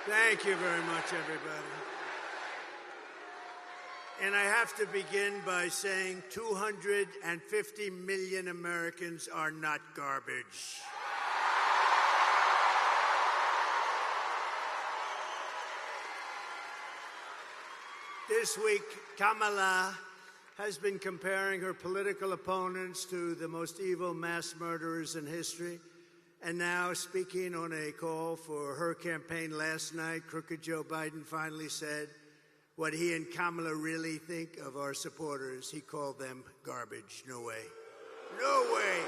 Thank you very much, everybody. And I have to begin by saying 250 million Americans are not garbage. This week, Kamala has been comparing her political opponents to the most evil mass murderers in history. And now, speaking on a call for her campaign last night, Crooked Joe Biden finally said what he and Kamala really think of our supporters. He called them garbage. No way. No way.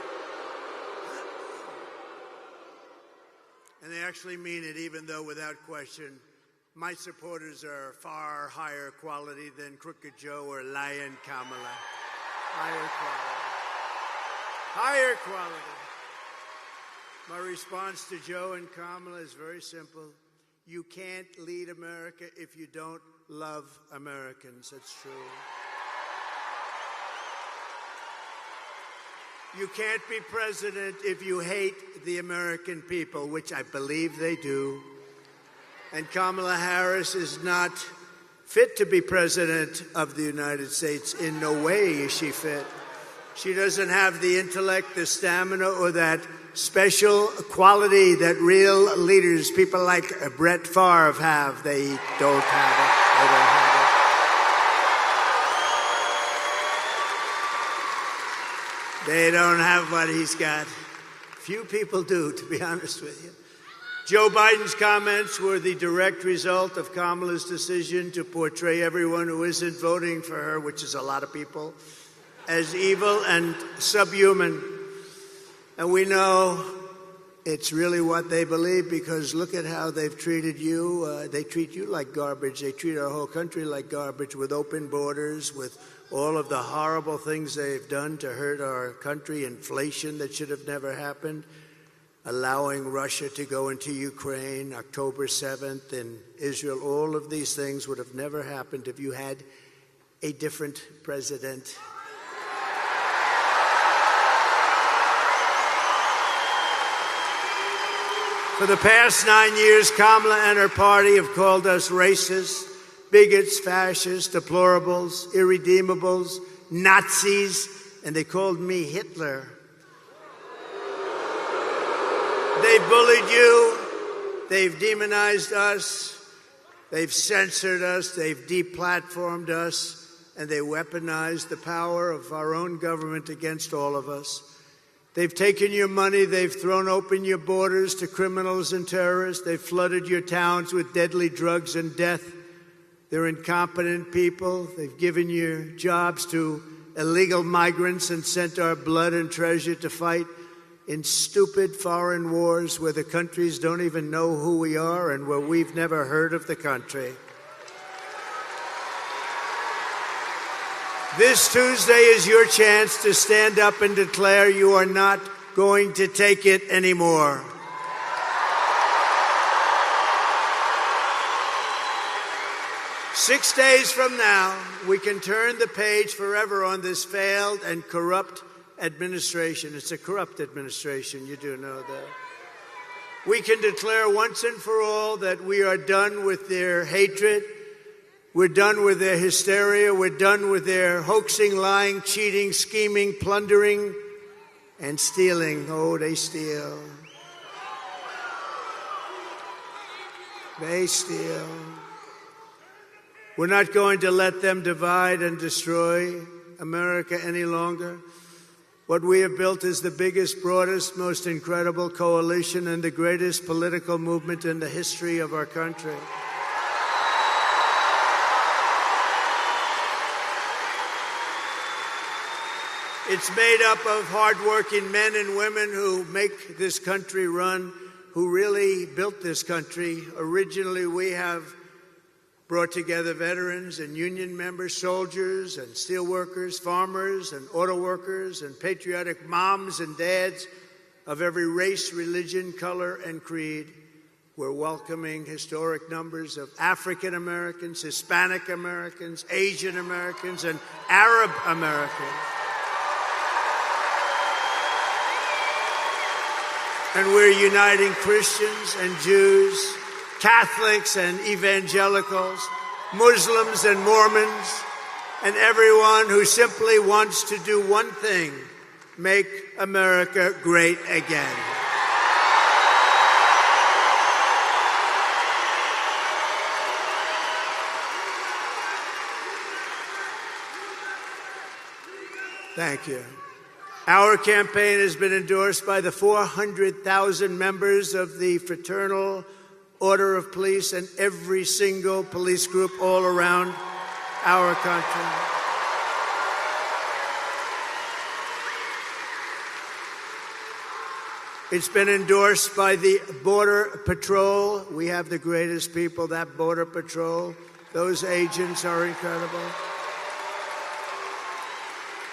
And they actually mean it, even though, without question, my supporters are far higher quality than Crooked Joe or Lion Kamala. Higher quality. Higher quality. My response to Joe and Kamala is very simple. You can't lead America if you don't love Americans. That's true. You can't be president if you hate the American people, which I believe they do. And Kamala Harris is not fit to be president of the United States. In no way is she fit. She doesn't have the intellect, the stamina, or that special quality that real leaders, people like Brett Favre, have. They don't have it. They don't have it. They don't have what he's got. Few people do, to be honest with you. Joe Biden's comments were the direct result of Kamala's decision to portray everyone who isn't voting for her, which is a lot of people, as evil and subhuman. And we know it's really what they believe, because look at how they've treated you. They treat you like garbage. They treat our whole country like garbage, with open borders, with all of the horrible things they've done to hurt our country, inflation that should have never happened, allowing Russia to go into Ukraine, October 7th in Israel. All of these things would have never happened if you had a different president. For the past 9 years, Kamala and her party have called us racists, bigots, fascists, deplorables, irredeemables, Nazis, and they called me Hitler. They've bullied you, they've demonized us, they've censored us, they've deplatformed us, and they weaponized the power of our own government against all of us. They've taken your money, they've thrown open your borders to criminals and terrorists, they've flooded your towns with deadly drugs and death. They're incompetent people. They've given your jobs to illegal migrants and sent our blood and treasure to fight in stupid foreign wars where the countries don't even know who we are and where we've never heard of the country. This Tuesday is your chance to stand up and declare you are not going to take it anymore. Six days from now, we can turn the page forever on this failed and corrupt administration. It's a corrupt administration, you do know that. We can declare once and for all that we are done with their hatred. We're done with their hysteria. We're done with their hoaxing, lying, cheating, scheming, plundering, and stealing. Oh, they steal. They steal. We're not going to let them divide and destroy America any longer. What we have built is the biggest, broadest, most incredible coalition and the greatest political movement in the history of our country. It's made up of hardworking men and women who make this country run, who really built this country. Originally, we have brought together veterans and union members, soldiers and steelworkers, farmers and auto workers, and patriotic moms and dads of every race, religion, color, and creed. We're welcoming historic numbers of African Americans, Hispanic Americans, Asian Americans, and Arab Americans. And we're uniting Christians and Jews, Catholics and evangelicals, Muslims and Mormons, and everyone who simply wants to do one thing: make America great again. Thank you. Our campaign has been endorsed by the 400,000 members of the Fraternal Order of Police and every single police group all around our country. It's been endorsed by the Border Patrol. We have the greatest people, that Border Patrol. Those agents are incredible.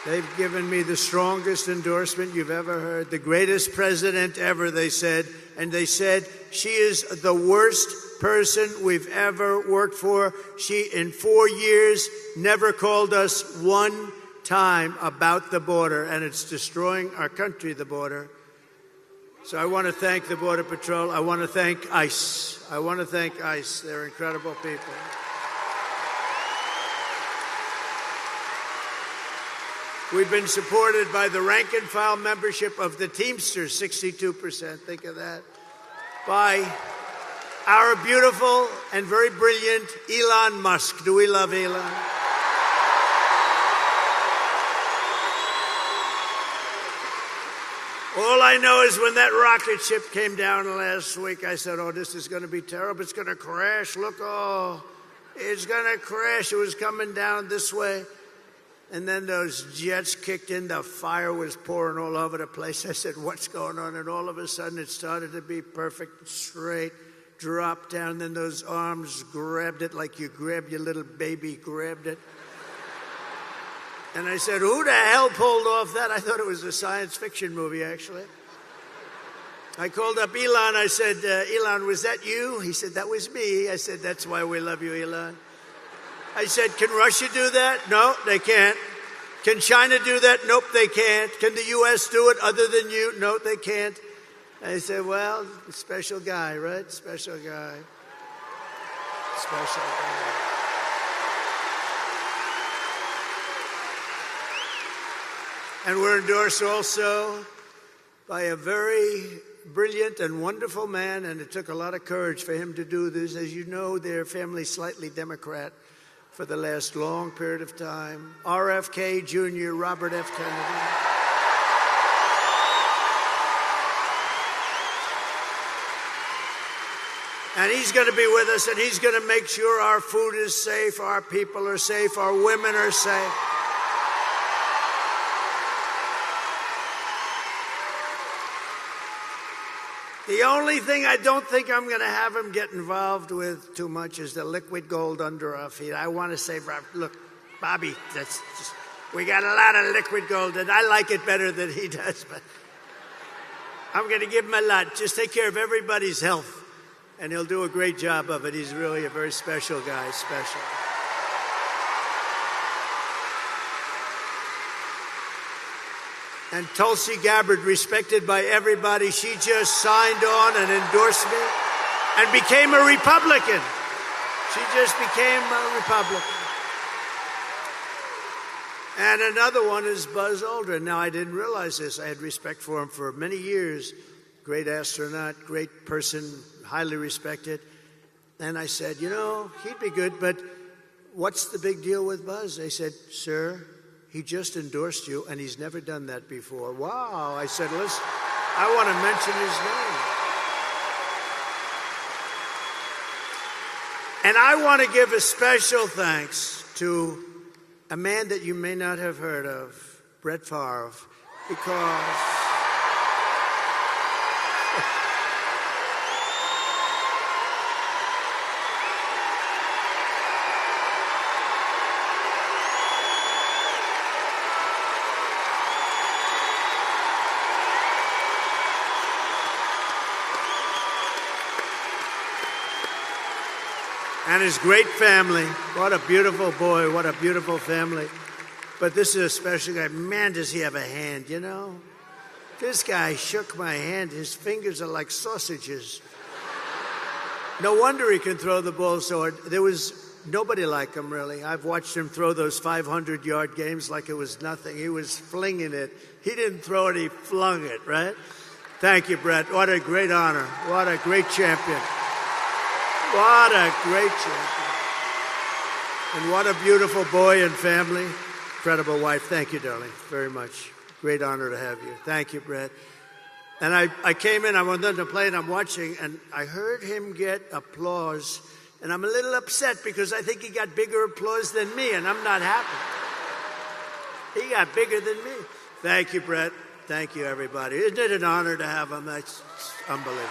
They've given me the strongest endorsement you've ever heard. The greatest president ever, they said. And they said, she is the worst person we've ever worked for. She, in 4 years, never called us one time about the border. And it's destroying our country, the border. So I want to thank the Border Patrol. I want to thank ICE. I want to thank ICE. They're incredible people. We've been supported by the rank-and-file membership of the Teamsters, 62%, think of that, by our beautiful and very brilliant Elon Musk. Do we love Elon? All I know is when that rocket ship came down last week, I said, oh, this is going to be terrible. It's going to crash. Look, oh, it's going to crash. It was coming down this way. And then those jets kicked in, the fire was pouring all over the place. I said, what's going on? And all of a sudden it started to be perfect, straight, dropped down. Then those arms grabbed it like you grabbed your little baby, grabbed it. And I said, who the hell pulled off that? I thought it was a science fiction movie, actually. I called up Elon. I said, Elon, was that you? He said, that was me. I said, that's why we love you, Elon. I said, can Russia do that? No, they can't. Can China do that? Nope, they can't. Can the U.S. do it other than you? No, they can't. And I said, well, special guy, right? Special guy. Special guy. And we're endorsed also by a very brilliant and wonderful man, and it took a lot of courage for him to do this. As you know, their family's slightly Democrat for the last long period of time. RFK Jr., Robert F. Kennedy. And he's going to be with us, and he's going to make sure our food is safe, our people are safe, our women are safe. The only thing I don't think I'm going to have him get involved with too much is the liquid gold under our feet. I want to say, look, Bobby, we got a lot of liquid gold, and I like it better than he does, but I'm going to give him a lot. Just take care of everybody's health, and he'll do a great job of it. He's really a very special guy, special. And Tulsi Gabbard, respected by everybody, she just signed on and endorsed me and became a Republican. She just became a Republican. And another one is Buzz Aldrin. Now, I didn't realize this. I had respect for him for many years. Great astronaut, great person, highly respected. And I said, you know, he'd be good, but what's the big deal with Buzz? They said, sir, he just endorsed you, and he's never done that before. Wow. I said, listen, I want to mention his name. And I want to give a special thanks to a man that you may not have heard of, Brett Favre, because and his great family. What a beautiful boy, what a beautiful family. But this is a special guy. Man, does he have a hand, you know? This guy shook my hand. His fingers are like sausages. No wonder he can throw the ball so hard. There was nobody like him, really. I've watched him throw those 500-yard games like it was nothing. He was flinging it. He didn't throw it, he flung it, right? Thank you, Brett. What a great honor. What a great champion. What a great champion. And what a beautiful boy and family. Incredible wife. Thank you, darling, very much. Great honor to have you. Thank you, Brett. And I came in, I went on to play, and I'm watching, and I heard him get applause. And I'm a little upset because I think he got bigger applause than me, and I'm not happy. He got bigger than me. Thank you, Brett. Thank you, everybody. Isn't it an honor to have him? That's unbelievable.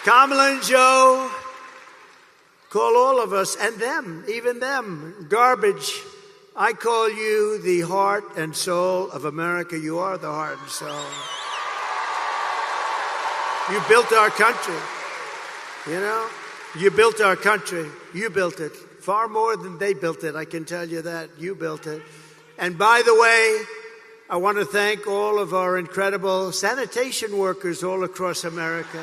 Kamala and Joe call all of us, and them, even them, garbage. I call you the heart and soul of America. You are the heart and soul. You built our country. You know, you built our country. You built it. Far more than they built it, I can tell you that. You built it. And by the way, I want to thank all of our incredible sanitation workers all across America.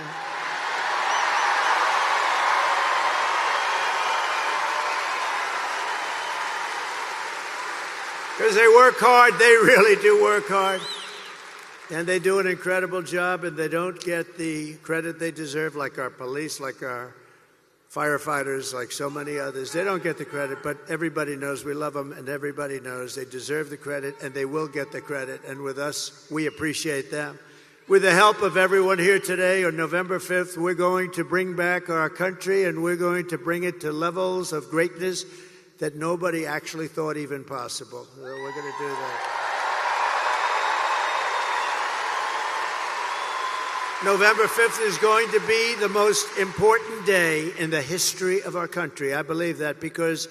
Because they work hard, they really do work hard. And they do an incredible job, and they don't get the credit they deserve, like our police, like our firefighters, like so many others. They don't get the credit, but everybody knows we love them, and everybody knows they deserve the credit, and they will get the credit. And with us, we appreciate them. With the help of everyone here today, on November 5th, we're going to bring back our country, and we're going to bring it to levels of greatness that nobody actually thought even possible. We're going to do that. November 5th is going to be the most important day in the history of our country. I believe that because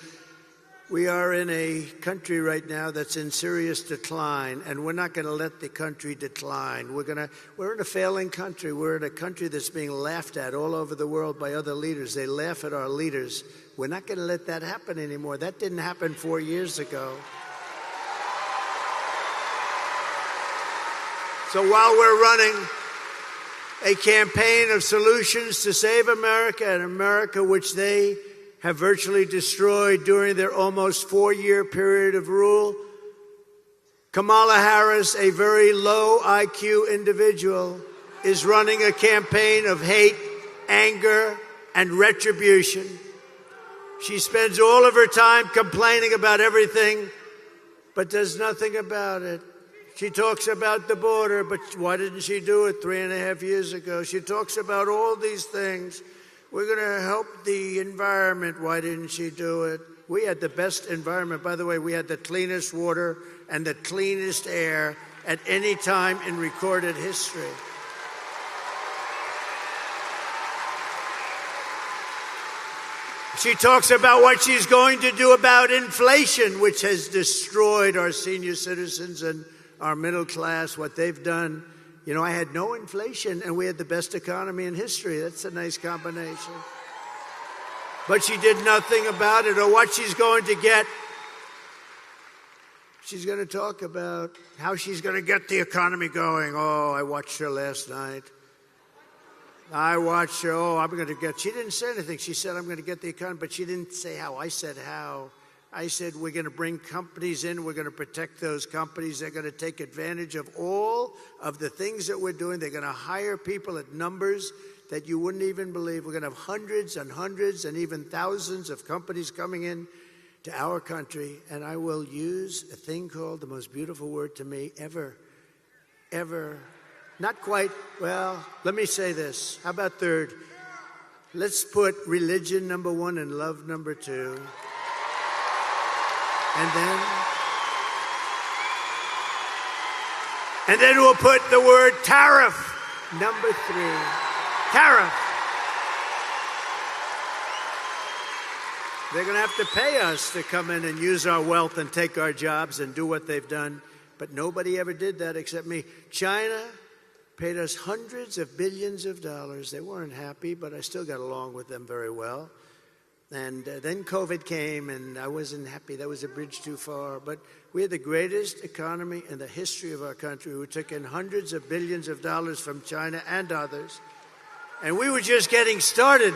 we are in a country right now that's in serious decline, and we're not going to let the country decline. We're in a failing country. We're in a country that's being laughed at all over the world by other leaders. They laugh at our leaders. We're not going to let that happen anymore. That didn't happen 4 years ago. So while we're running a campaign of solutions to save America, and America which they have virtually destroyed during their almost 4-year period of rule, Kamala Harris, a very low IQ individual, is running a campaign of hate, anger, and retribution. She spends all of her time complaining about everything, but does nothing about it. She talks about the border, but why didn't she do it 3.5 years ago? She talks about all these things. We're going to help the environment. Why didn't she do it? We had the best environment. By the way, we had the cleanest water and the cleanest air at any time in recorded history. She talks about what she's going to do about inflation, which has destroyed our senior citizens and our middle class, what they've done. You know, I had no inflation, and we had the best economy in history. That's a nice combination. But she did nothing about it, or what she's going to get. She's going to talk about how she's going to get the economy going. Oh, I watched her last night. I watched her. Oh, I'm going to get. She didn't say anything. She said, I'm going to get the economy, but she didn't say how. I said how. I said, we're going to bring companies in. We're going to protect those companies. They're going to take advantage of all of the things that we're doing. They're going to hire people at numbers that you wouldn't even believe. We're going to have hundreds and hundreds and even thousands of companies coming in to our country. And I will use a thing called the most beautiful word to me ever. Not quite. Well, let me say this. How about third? Let's put religion number 1 and love number 2. And then we'll put the word tariff number 3. Tariff. They're going to have to pay us to come in and use our wealth and take our jobs and do what they've done. But nobody ever did that except me. China paid us hundreds of billions of dollars. They weren't happy, but I still got along with them very well. And then COVID came, and I wasn't happy. That was a bridge too far. But we had the greatest economy in the history of our country. We took in hundreds of billions of dollars from China and others. And we were just getting started.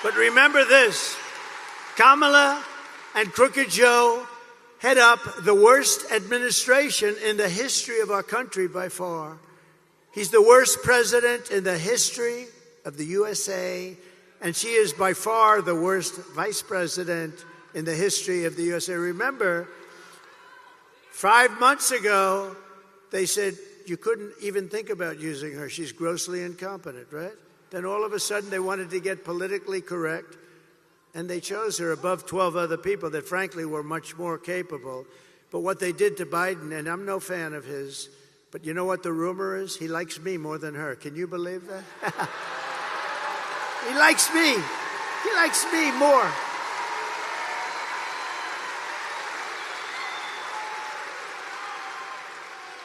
But remember this, Kamala and Crooked Joe head up the worst administration in the history of our country by far. He's the worst president in the history of the USA, and she is by far the worst vice president in the history of the USA. Remember, 5 months ago, they said you couldn't even think about using her. She's grossly incompetent, right? Then all of a sudden they wanted to get politically correct, and they chose her above 12 other people that frankly were much more capable. But what they did to Biden, and I'm no fan of his, but you know what the rumor is? He likes me more than her. Can you believe that? He likes me. He likes me more.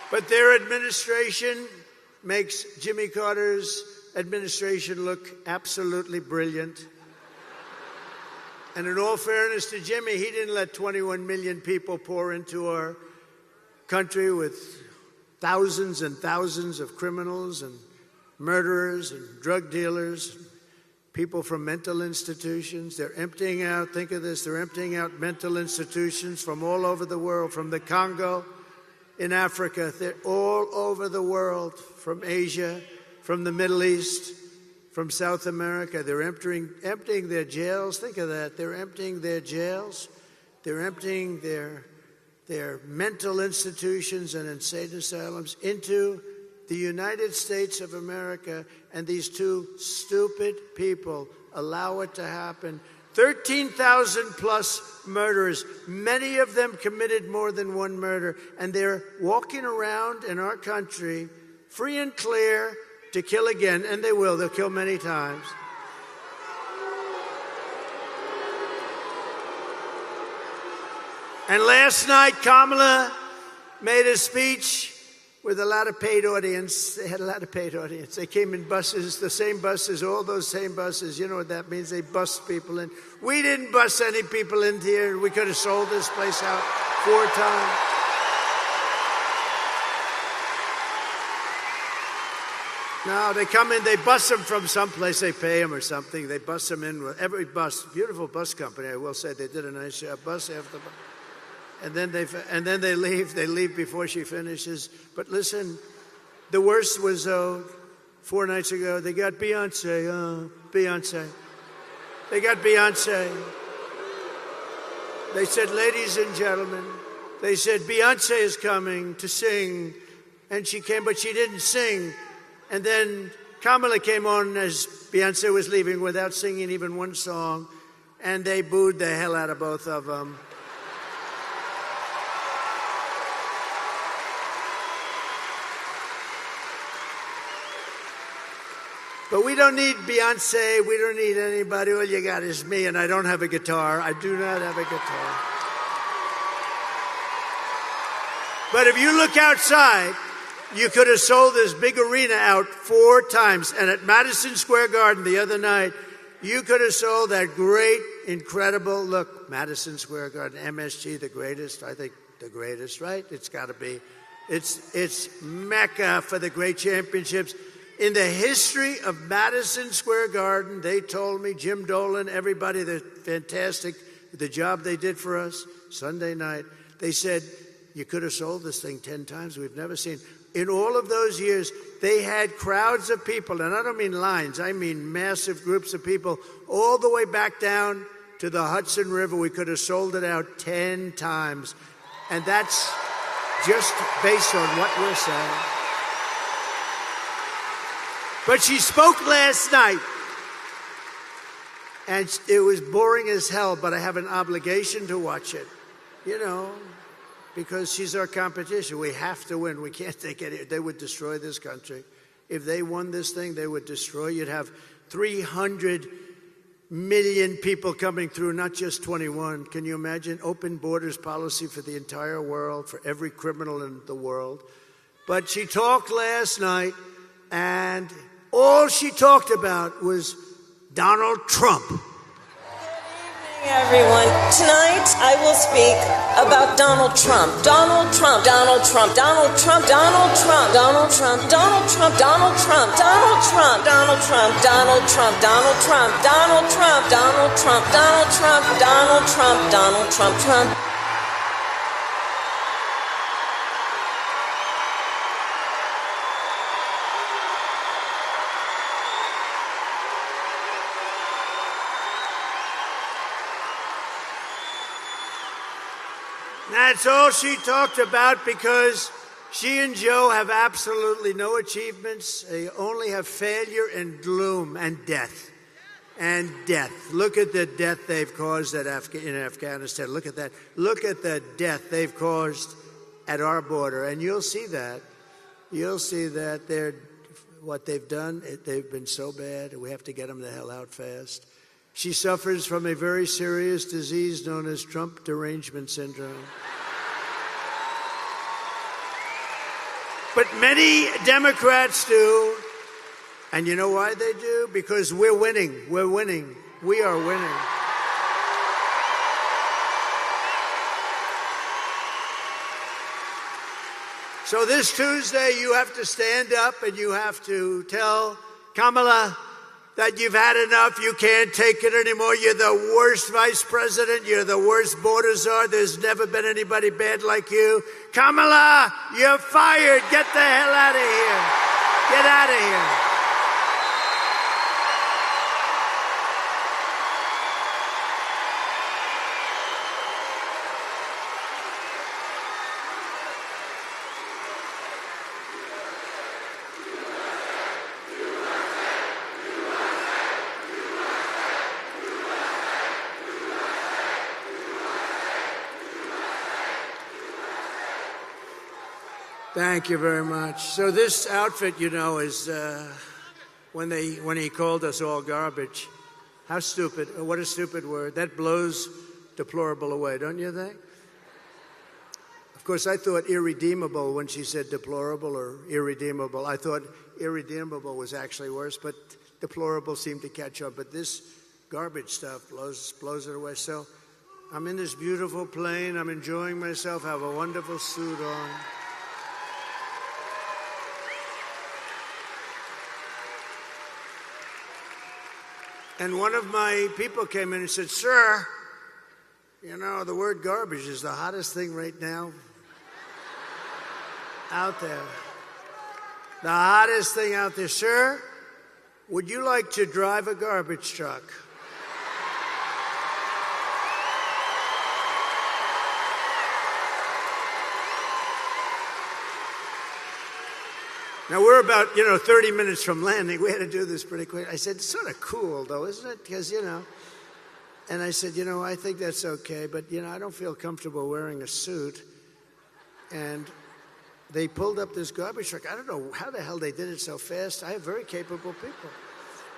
But their administration makes Jimmy Carter's administration look absolutely brilliant. And in all fairness to Jimmy, he didn't let 21 million people pour into our country with thousands and thousands of criminals and murderers and drug dealers, people from mental institutions. They're emptying out, think of this, they're emptying out mental institutions from all over the world, from the Congo in Africa. They're all over the world, from Asia, from the Middle East, from South America. They're emptying their jails. Think of that. They're emptying their jails. They're emptying their mental institutions and insane asylums into the United States of America, and these two stupid people allow it to happen. 13,000 plus murderers, many of them committed more than one murder, and they're walking around in our country free and clear to kill again, and they will. They'll kill many times. And last night, Kamala made a speech with a lot of paid audience. They had a lot of paid audience. They came in buses, the same buses, all those same buses. You know what that means? They bust people in. We didn't bust any people in here. We could have sold this place out 4 times. No, they come in, they bus them from someplace, they pay them or something. They bus them in with every bus, beautiful bus company, I will say. They did a nice job, bus after bus. And then they leave. They leave before she finishes. But listen, the worst was 4 nights ago. They got Beyonce. Beyonce. They got Beyonce. They said, ladies and gentlemen, they said Beyonce is coming to sing, and she came, but she didn't sing. And then Kamala came on as Beyonce was leaving without singing even one song, and they booed the hell out of both of them. But we don't need Beyonce. We don't need anybody. All you got is me, and I don't have a guitar. I do not have a guitar. But if you look outside, you could have sold this big arena out 4 times. And at Madison Square Garden the other night, you could have sold that great, incredible, look, Madison Square Garden, MSG, the greatest, I think the greatest, right? It's got to be. It's Mecca for the great championships. In the history of Madison Square Garden, they told me, Jim Dolan, everybody, they're fantastic, the job they did for us Sunday night. They said, you could have sold this thing 10 times. We've never seen. In all of those years, they had crowds of people, and I don't mean lines, I mean massive groups of people, all the way back down to the Hudson River. We could have sold it out 10 times. And that's just based on what we're saying. But she spoke last night, and it was boring as hell, but I have an obligation to watch it, you know, because she's our competition. We have to win. We can't take it. They would destroy this country. If they won this thing, they would destroy. You'd have 300 million people coming through, not just 21. Can you imagine? Open borders policy for the entire world, for every criminal in the world. But she talked last night, and all she talked about was Donald Trump. Everyone, tonight I will speak about Donald Trump. Donald Trump, Donald Trump, Donald Trump, Donald Trump, Donald Trump, Donald Trump, Donald Trump, Donald Trump, Donald Trump, Donald Trump, Donald Trump, Donald Trump, Donald Trump, Donald Trump, Donald Trump, Donald Trump, Trump. That's all she talked about because she and Joe have absolutely no achievements. They only have failure and gloom and death. And death. Look at the death they've caused in Afghanistan. Look at that. Look at the death they've caused at our border. And you'll see that. You'll see that what they've done, they've been so bad. We have to get them the hell out fast. She suffers from a very serious disease known as Trump derangement syndrome. But many Democrats do. And you know why they do? Because we're winning. We're winning. We are winning. So this Tuesday, you have to stand up and you have to tell Kamala that you've had enough. You can't take it anymore. You're the worst vice president. You're the worst border czar. There's never been anybody bad like you. Kamala, you're fired. Get the hell out of here. Get out of here. Thank you very much. So this outfit, you know, is when he called us all garbage. How stupid. What a stupid word. That blows deplorable away, don't you think? Of course, I thought irredeemable when she said deplorable or irredeemable. I thought irredeemable was actually worse, but deplorable seemed to catch up. But this garbage stuff blows it away. So I'm in this beautiful plane. I'm enjoying myself. I have a wonderful suit on. And one of my people came in and said, "Sir, you know, the word garbage is the hottest thing right now out there. The hottest thing out there. Sir, would you like to drive a garbage truck?" Now, we're about, 30 minutes from landing. We had to do this pretty quick. I said, it's sort of cool, though, isn't it? Because, And I said, I think that's okay, but, I don't feel comfortable wearing a suit. And they pulled up this garbage truck. I don't know how the hell they did it so fast. I have very capable people.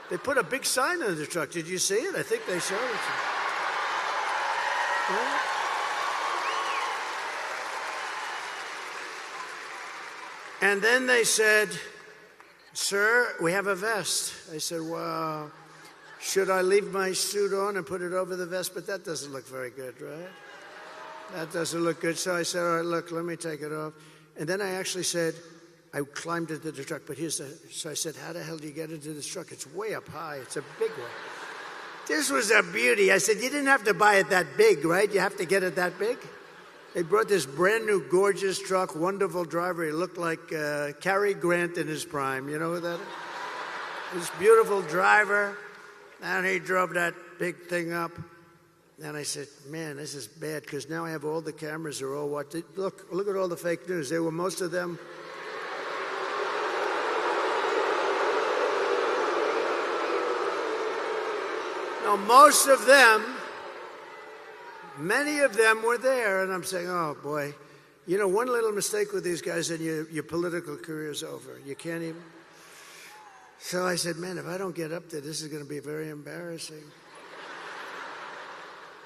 They put a big sign on the truck. Did you see it? I think they showed it to you. Yeah. And then they said, "Sir, we have a vest." I said, "Well, should I leave my suit on and put it over the vest?" But that doesn't look very good, right? That doesn't look good. So I said, "All right, look, let me take it off." And then I actually said, I climbed into the truck, but so I said, "How the hell do you get into this truck? It's way up high. It's a big one." This was a beauty. I said, "You didn't have to buy it that big, right? You have to get it that big?" They brought this brand new, gorgeous truck, wonderful driver. He looked like Cary Grant in his prime. You know who that is? This beautiful driver. And he drove that big thing up. And I said, "Man, this is bad, because now I have all the cameras are all watching. Look at all the fake news. They were most of them. No, most of them. Many of them were there, and I'm saying, oh, boy. One little mistake with these guys and your political career's over. You can't even. So I said, man, if I don't get up there, this is going to be very embarrassing.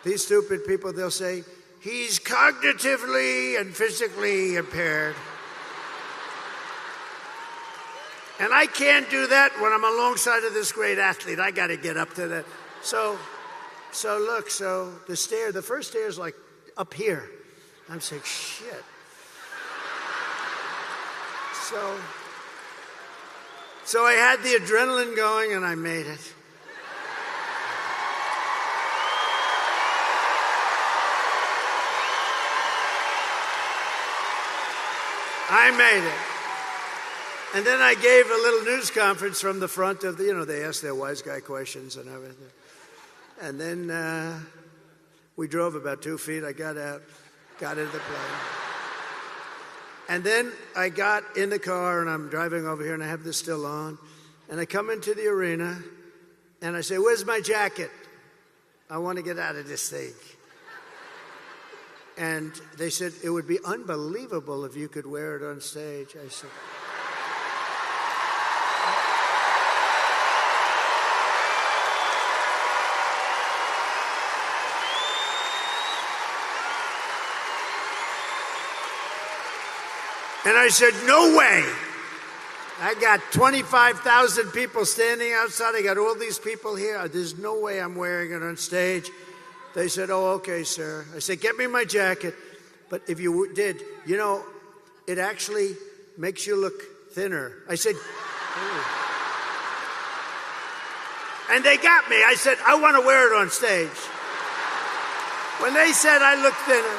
These stupid people, they'll say, he's cognitively and physically impaired. And I can't do that when I'm alongside of this great athlete. I got to get up to that. So the first stair is like up here. I'm saying, shit. So I had the adrenaline going and I made it. I made it. And then I gave a little news conference from the front of they asked their wise guy questions and everything. And then we drove about 2 feet. I got out, got into the plane. And then I got in the car and I'm driving over here and I have this still on. And I come into the arena and I say, where's my jacket? I want to get out of this thing. And they said, it would be unbelievable if you could wear it on stage. I said, and I said, no way. I got 25,000 people standing outside. I got all these people here. There's no way I'm wearing it on stage. They said, oh, okay, sir. I said, get me my jacket. But if you did, it actually makes you look thinner. I said, oh. And they got me. I said, I want to wear it on stage. When they said I look thinner,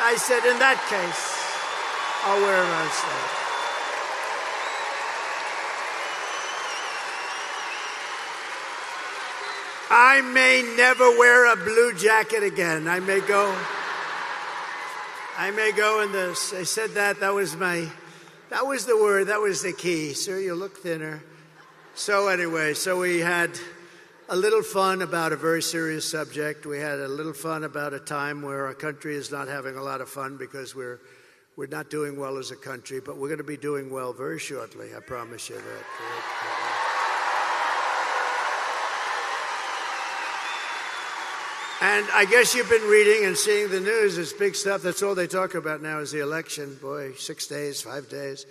I said, in that case, I'll wear it on stage. I may never wear a blue jacket again. I may go in this. I said that was the word, that was the key. Sir, you look thinner. So anyway, we had a little fun about a very serious subject. We had a little fun about a time where our country is not having a lot of fun because we're not doing well as a country, but we're going to be doing well very shortly. I promise you that. And I guess you've been reading and seeing the news. It's big stuff. That's all they talk about now is the election. Boy, 6 days, 5 days.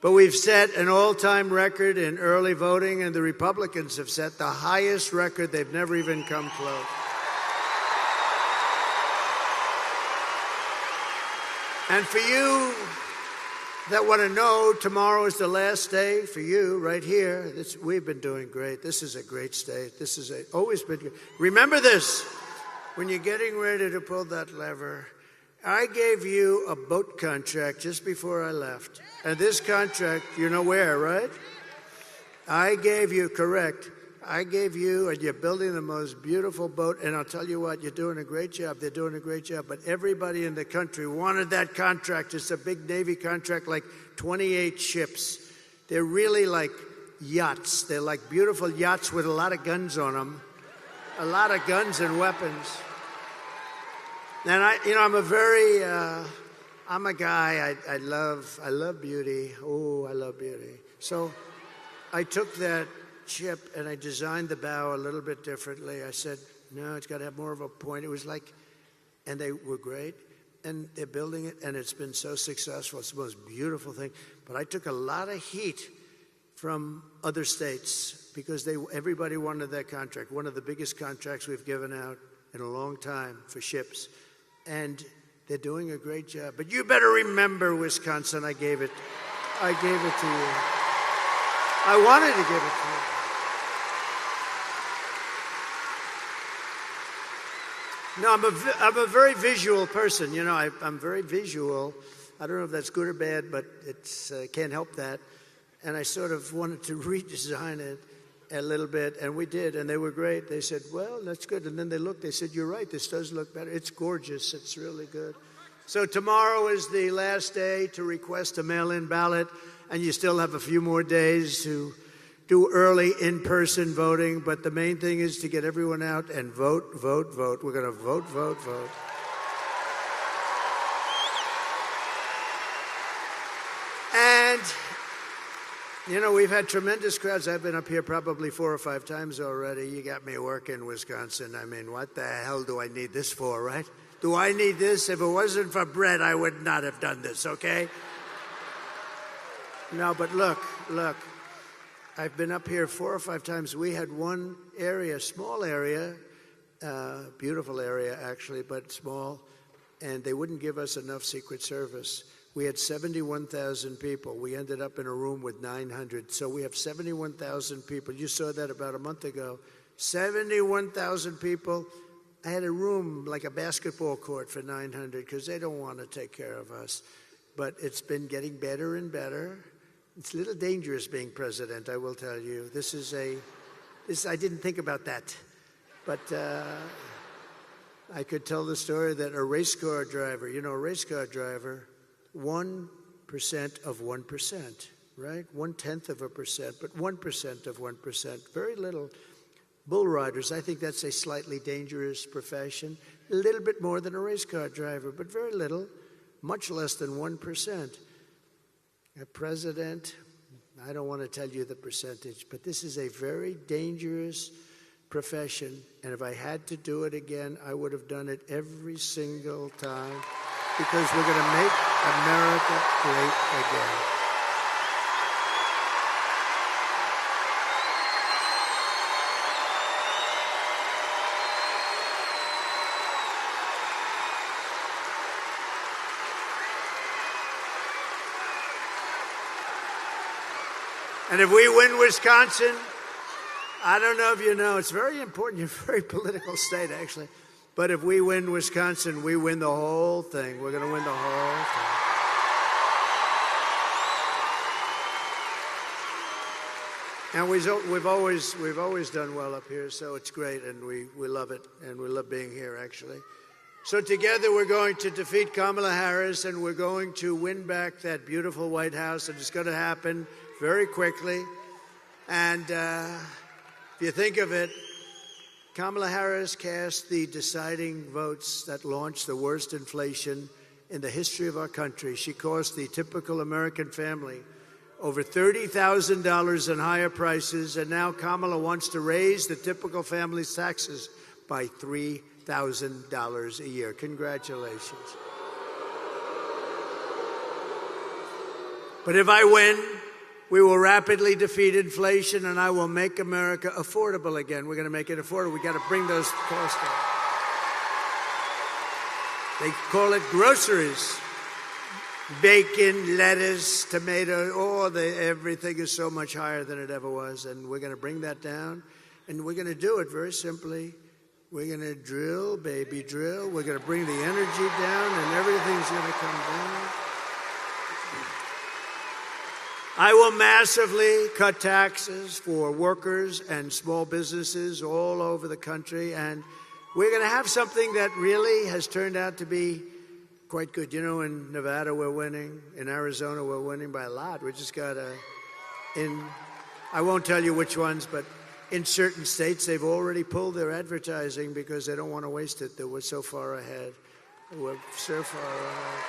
But we've set an all-time record in early voting, and the Republicans have set the highest record. They've never even come close. And for you that want to know, tomorrow is the last day for you right here. We've been doing great. This is a great state. This is always been good. Remember this. When you're getting ready to pull that lever, I gave you a boat contract just before I left. And this contract, you know where, right? I gave you, and you're building the most beautiful boat. And I'll tell you what, you're doing a great job. They're doing a great job. But everybody in the country wanted that contract. It's a big Navy contract, like 28 ships. They're really like yachts. They're like beautiful yachts with a lot of guns on them. A lot of guns and weapons. And I'm a guy, I love beauty. Oh, I love beauty. So I took that ship and I designed the bow a little bit differently. I said, no, it's got to have more of a point. It was like, and they were great. And they're building it and it's been so successful. It's the most beautiful thing. But I took a lot of heat from other states because everybody wanted that contract. One of the biggest contracts we've given out in a long time for ships. And they're doing a great job. But you better remember, Wisconsin, I gave it to you. I wanted to give it to you. No, I'm a very visual person. I'm very visual. I don't know if that's good or bad, but it's can't help that. And I sort of wanted to redesign it a little bit, and we did, and they were great. They said, well, that's good. And then they said, you're right, this does look better. It's gorgeous. It's really good. So tomorrow is the last day to request a mail-in ballot, and you still have a few more days to do early in-person voting, but the main thing is to get everyone out and vote, vote, vote. We're going to vote, vote, vote. And we've had tremendous crowds. I've been up here probably 4 or 5 times already. You got me working, Wisconsin. I mean, what the hell do I need this for, right? Do I need this? If it wasn't for bread, I would not have done this, okay? No, but look. I've been up here 4 or 5 times. We had one area, small area, beautiful area actually, but small, and they wouldn't give us enough Secret Service. We had 71,000 people. We ended up in a room with 900. So we have 71,000 people. You saw that about a month ago. 71,000 people. I had a room like a basketball court for 900 because they don't want to take care of us. But it's been getting better and better. It's a little dangerous being president, I will tell you. I didn't think about that. But I could tell the story that a race car driver, a race car driver, 1% of 1%, right? 0.1%, but 1% of 1%, very little. Bull riders, I think that's a slightly dangerous profession. A little bit more than a race car driver, but very little, much less than 1%. A president, I don't want to tell you the percentage, but this is a very dangerous profession. And if I had to do it again, I would have done it every single time because we're going to make America great again. And if we win Wisconsin, I don't know if you know, it's very important. You're a very political state, actually. But if we win Wisconsin, we win the whole thing. We're going to win the whole thing. And we've always done well up here, so it's great, and we love it, and we love being here, actually. So together we're going to defeat Kamala Harris, and we're going to win back that beautiful White House, and it's going to happen very quickly. And if you think of it, Kamala Harris cast the deciding votes that launched the worst inflation in the history of our country. She cost the typical American family over $30,000 in higher prices, and now Kamala wants to raise the typical family's taxes by $3,000 a year. Congratulations. But if I win, we will rapidly defeat inflation, and I will make America affordable again. We're going to make it affordable. We've got to bring those costs down. They call it groceries. Bacon, lettuce, tomato, everything is so much higher than it ever was, and we're going to bring that down, and we're going to do it very simply. We're going to drill, baby, drill. We're going to bring the energy down, and everything's going to come down. I will massively cut taxes for workers and small businesses all over the country, and we're going to have something that really has turned out to be quite good. In Nevada we're winning, in Arizona we're winning by a lot. We just got I won't tell you which ones, but in certain states they've already pulled their advertising because they don't want to waste it. They were so far ahead. We're so far ahead.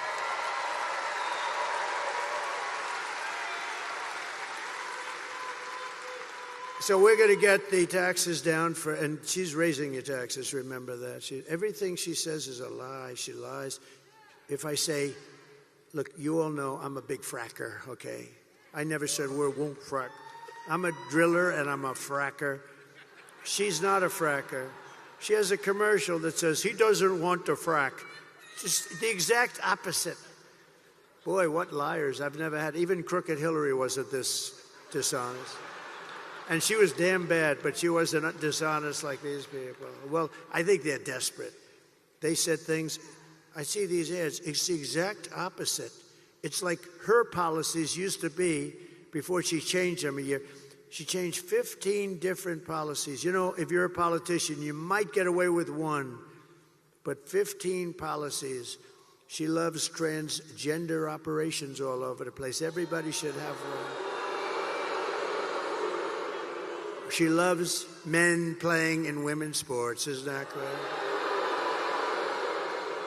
So we're going to get the taxes down and she's raising your taxes, remember that. Everything she says is a lie. She lies. If I say, look, you all know I'm a big fracker, okay? I never said we won't frack. I'm a driller and I'm a fracker. She's not a fracker. She has a commercial that says, he doesn't want to frack. Just the exact opposite. Boy, what liars. I've never had, even Crooked Hillary wasn't this dishonest. And she was damn bad, but she wasn't dishonest like these people. Well, I think they're desperate. They said things, I see these ads, it's the exact opposite. It's like her policies used to be, before she changed them a year, she changed 15 different policies. If you're a politician, you might get away with one, but 15 policies. She loves transgender operations all over the place. Everybody should have one. She loves men playing in women's sports, isn't that correct?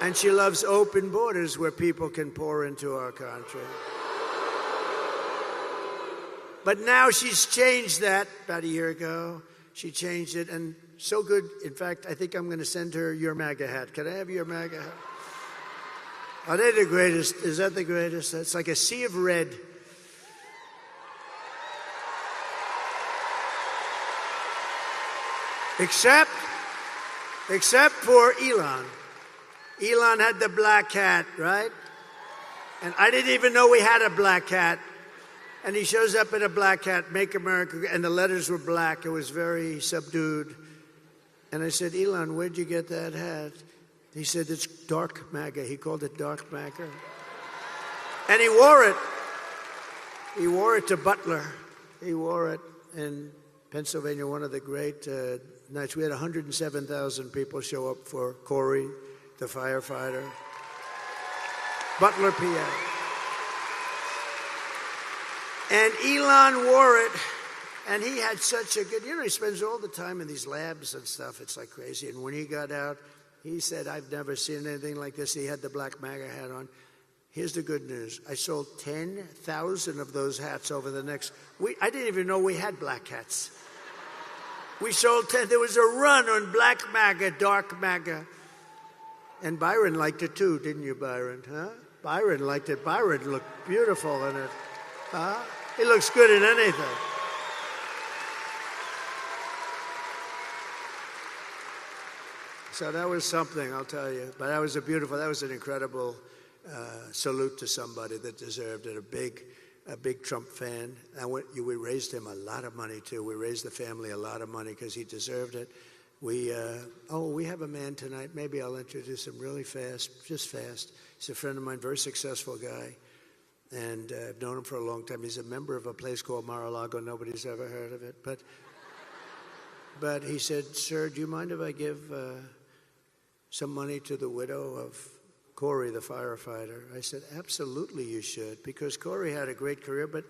And she loves open borders where people can pour into our country. But now she's changed that about a year ago. She changed it, and so good. In fact, I think I'm going to send her your MAGA hat. Can I have your MAGA hat? Are they the greatest? Is that the greatest? It's like a sea of red. Except for Elon. Elon had the black hat, right? And I didn't even know we had a black hat. And he shows up in a black hat, Make America, and the letters were black. It was very subdued. And I said, Elon, where'd you get that hat? He said, it's dark MAGA. He called it dark MAGA. And he wore it. He wore it to Butler. He wore it in Pennsylvania, one of the great nights. We had 107,000 people show up for Corey, the firefighter. Butler, PA. And Elon wore it, and he had such a good, he spends all the time in these labs and stuff. It's like crazy. And when he got out, he said, I've never seen anything like this. He had the black MAGA hat on. Here's the good news. I sold 10,000 of those hats over the next week. I didn't even know we had black hats. We sold 10. There was a run on black MAGA, dark MAGA. And Byron liked it too, didn't you, Byron? Huh? Byron liked it. Byron looked beautiful in it. Huh? He looks good in anything. So that was something, I'll tell you. But that was an incredible salute to somebody that deserved it. A big Trump fan. We raised him a lot of money too. We raised the family a lot of money because he deserved it. We have a man tonight. Maybe I'll introduce him really fast, just fast. He's a friend of mine, very successful guy. And I've known him for a long time. He's a member of a place called Mar-a-Lago. Nobody's ever heard of it. But he said, sir, do you mind if I give some money to the widow of Corey, the firefighter? I said, absolutely you should, because Corey had a great career, but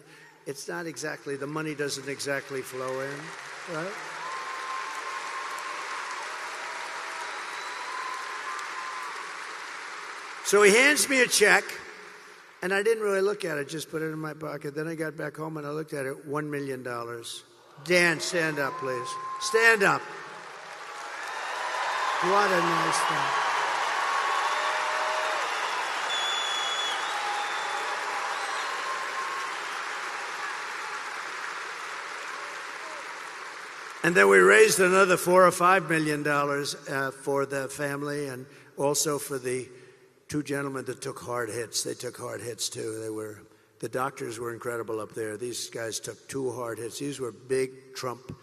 it's not exactly, the money doesn't exactly flow in, right? So he hands me a check. And I didn't really look at it, just put it in my pocket. Then I got back home and I looked at it, $1 million. Dan, stand up, please. Stand up. What a nice thing. And then we raised another $4 or $5 million for the family and also for the two gentlemen that took hard hits. They took hard hits too. The doctors were incredible up there. These guys took 2 hard hits. These were big Trump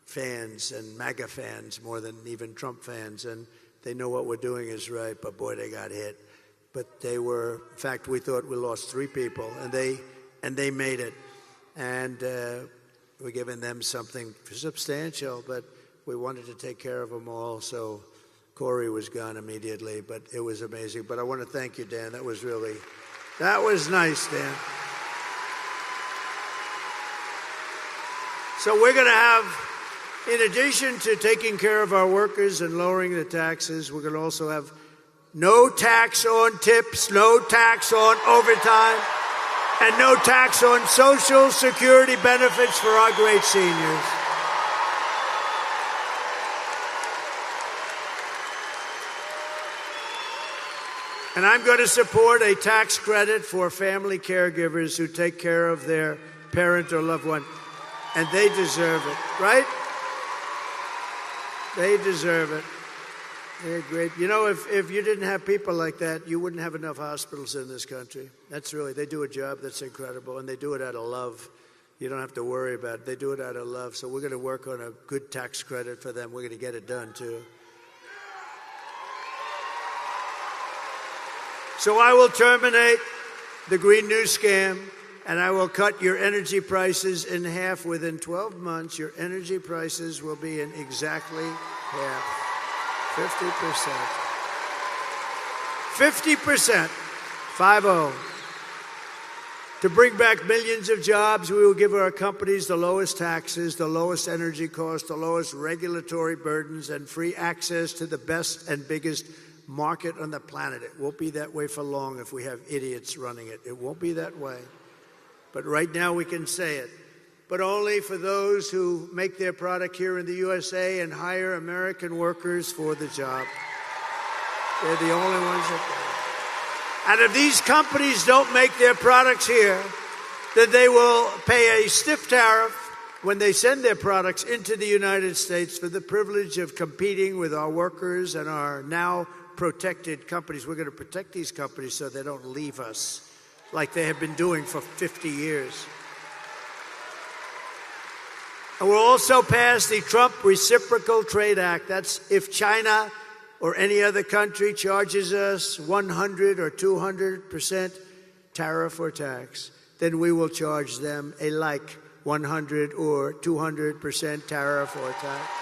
fans and MAGA fans more than even Trump fans. And they know what we're doing is right, but boy, they got hit. But they were, in fact, we thought we lost 3 people and they made it. And we're giving them something substantial, but we wanted to take care of them all. So Corey was gone immediately, but it was amazing. But I want to thank you, Dan. That was nice, Dan. So we're going to have, in addition to taking care of our workers and lowering the taxes, we're going to also have no tax on tips, no tax on overtime, and no tax on Social Security benefits for our great seniors. And I'm going to support a tax credit for family caregivers who take care of their parent or loved one. And they deserve it, right? They deserve it. They're great. You know, if you didn't have people like that, you wouldn't have enough hospitals in this country. They do a job that's incredible, and they do it out of love. You don't have to worry about it. They do it out of love. So we're going to work on a good tax credit for them. We're going to get it done, too. So I will terminate the Green New Scam, and I will cut your energy prices in half. Within 12 months, your energy prices will be in exactly half. 50%. 50%. 50. To bring back millions of jobs, we will give our companies the lowest taxes, the lowest energy costs, the lowest regulatory burdens, and free access to the best and biggest market on the planet. It won't be that way for long if we have idiots running it. It won't be that way. But right now we can say it. But only for those who make their product here in the USA and hire American workers for the job. They're the only ones that do. And if these companies don't make their products here, then they will pay a stiff tariff when they send their products into the United States for the privilege of competing with our workers and our now protected companies. We're going to protect these companies so they don't leave us like they have been doing for 50 years. And we'll also pass the Trump Reciprocal Trade Act. That's if China or any other country charges us 100 or 200% tariff or tax, then we will charge them a like 100 or 200% tariff or tax,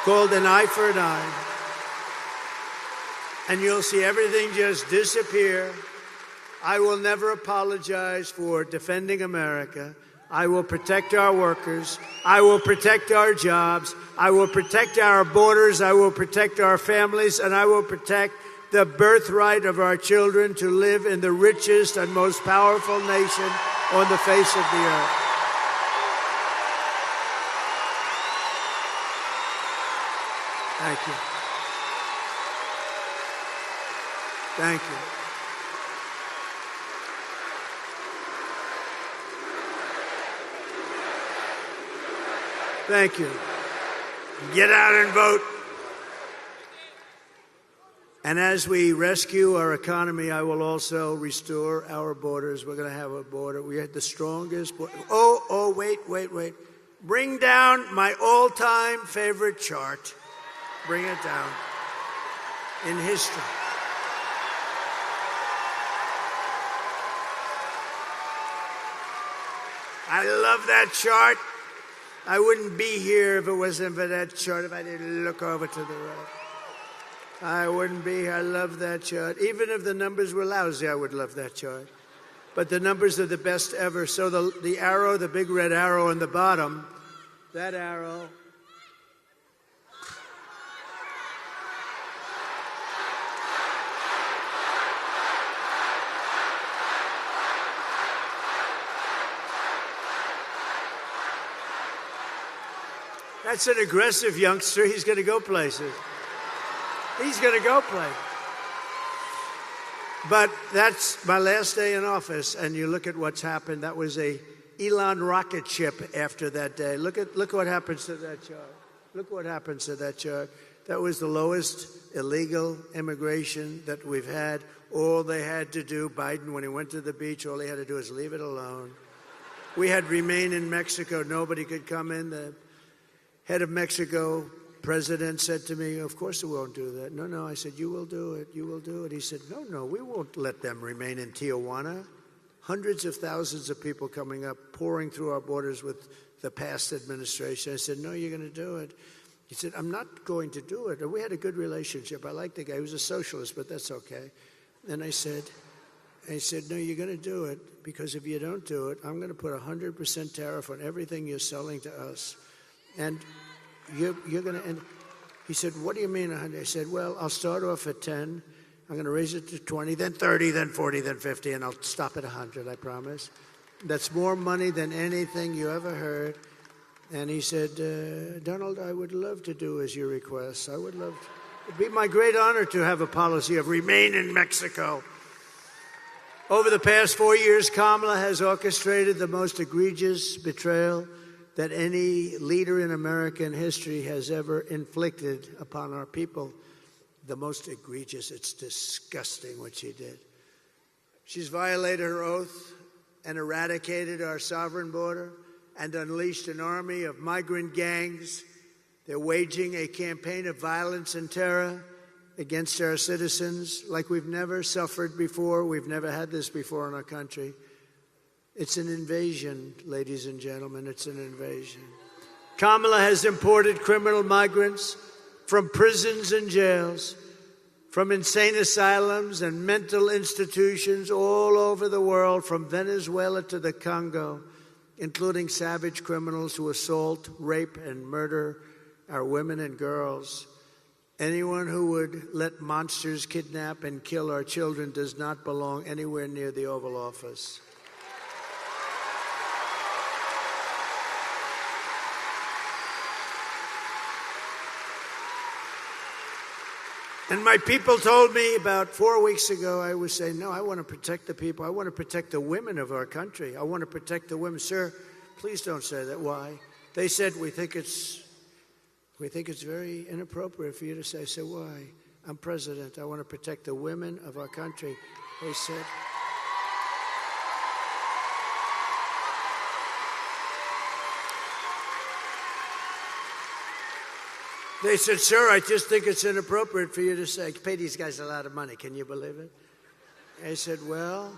called an eye for an eye. And you'll see everything just disappear. I will never apologize for defending America. I will protect our workers. I will protect our jobs. I will protect our borders. I will protect our families. And I will protect the birthright of our children to live in the richest and most powerful nation on the face of the earth. Thank you. Thank you. Thank you. Get out and vote. And as we rescue our economy, I will also restore our borders. We're going to have a border. We had the strongest border. Wait. Bring down my all-time favorite chart. Bring it down. In history. I love that chart. I wouldn't be here if it wasn't for that chart, if I didn't look over to the right. I wouldn't be here. I love that chart. Even if the numbers were lousy, I would love that chart. But the numbers are the best ever. So the arrow, the big red arrow on the bottom, that arrow. That's an aggressive youngster. He's going to go places. He's going to go places. But that's my last day in office, and you look at what's happened. That was a Elon rocket ship after that day. Look what happens to that chart. Look what happens to that chart. That was the lowest illegal immigration that we've had. All they had to do, Biden, when he went to the beach, all he had to do is leave it alone. We had remain in Mexico. Nobody could come in. The head of Mexico president said to me, of course we won't do that. No, I said, you will do it. You will do it. He said, no, we won't let them remain in Tijuana. Hundreds of thousands of people coming up, pouring through our borders with the past administration. I said, no, you're going to do it. He said, I'm not going to do it. And we had a good relationship. I liked the guy. He was a socialist, but that's okay. And I said, no, you're going to do it, because if you don't do it, I'm going to put 100% tariff on everything you're selling to us. And you're going to end. He said, what do you mean 100? I said, well, I'll start off at 10. I'm going to raise it to 20, then 30, then 40, then 50, and I'll stop at 100, I promise. That's more money than anything you ever heard. And he said, Donald, I would love to do as your request. I would love to. It'd be my great honor to have a policy of remain in Mexico. Over the past 4 years, Kamala has orchestrated the most egregious betrayal that any leader in American history has ever inflicted upon our people. The most egregious. It's disgusting what she did. She's violated her oath and eradicated our sovereign border and unleashed an army of migrant gangs. They're waging a campaign of violence and terror against our citizens like we've never suffered before. We've never had this before in our country. It's an invasion, ladies and gentlemen. It's an invasion. Kamala has imported criminal migrants from prisons and jails, from insane asylums and mental institutions all over the world, from Venezuela to the Congo, including savage criminals who assault, rape, and murder our women and girls. Anyone who would let monsters kidnap and kill our children does not belong anywhere near the Oval Office. And my people told me about 4 weeks ago, I was saying, no, I want to protect the people. I want to protect the women of our country. I want to protect the women. Sir, please don't say that. Why? they said, we think it's very inappropriate for you to say. I said, why? I'm president. I want to protect the women of our country. They said, sir, I just think it's inappropriate for you to say. Pay these guys a lot of money. Can you believe it? I said, well,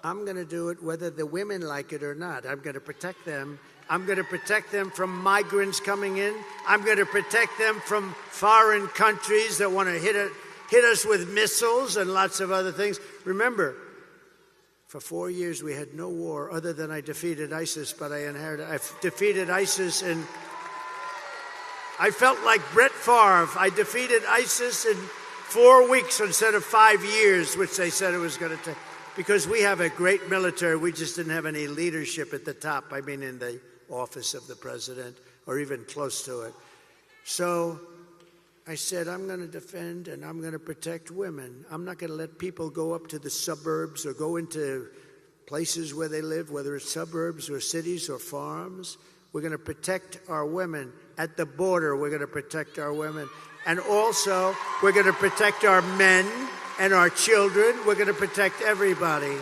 I'm going to do it whether the women like it or not. I'm going to protect them. I'm going to protect them from migrants coming in. I'm going to protect them from foreign countries that want to hit us with missiles and lots of other things. Remember, for 4 years we had no war other than I defeated ISIS, but I defeated ISIS in... I felt like Brett Favre. I defeated ISIS in 4 weeks instead of 5 years, which they said it was going to take. Because we have a great military, we just didn't have any leadership at the top. I mean, in the office of the president, or even close to it. So I said, I'm going to defend and I'm going to protect women. I'm not going to let people go up to the suburbs or go into places where they live, whether it's suburbs or cities or farms. We're going to protect our women. At the border, we're going to protect our women. And also, we're going to protect our men and our children. We're going to protect everybody.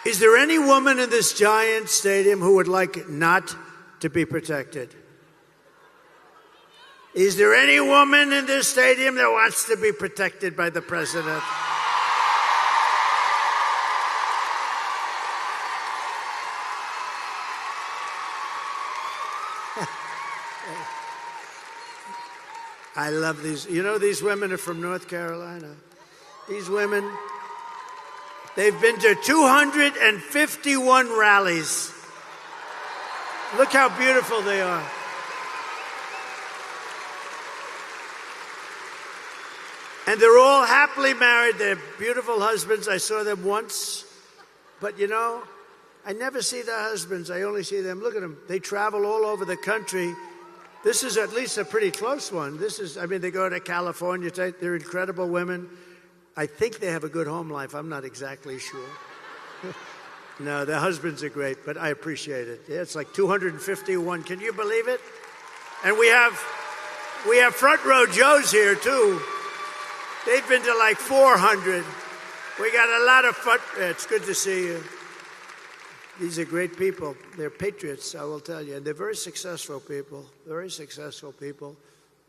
Is there any woman in this giant stadium who would like not to be protected? Is there any woman in this stadium that wants to be protected by the president? I love these. You know, these women are from North Carolina. These women, they've been to 251 rallies. Look how beautiful they are. And they're all happily married. They're beautiful husbands. I saw them once. But, you know, I never see their husbands. I only see them. Look at them. They travel all over the country. This is at least a pretty close one. They go to California. They're incredible women. I think they have a good home life. I'm not exactly sure. No, their husbands are great, but I appreciate it. Yeah, it's like 251. Can you believe it? And we have front row Joes here, too. They've been to like 400. We got a lot of front. It's good to see you. These are great people. They're patriots, I will tell you. And they're very successful people. Very successful people.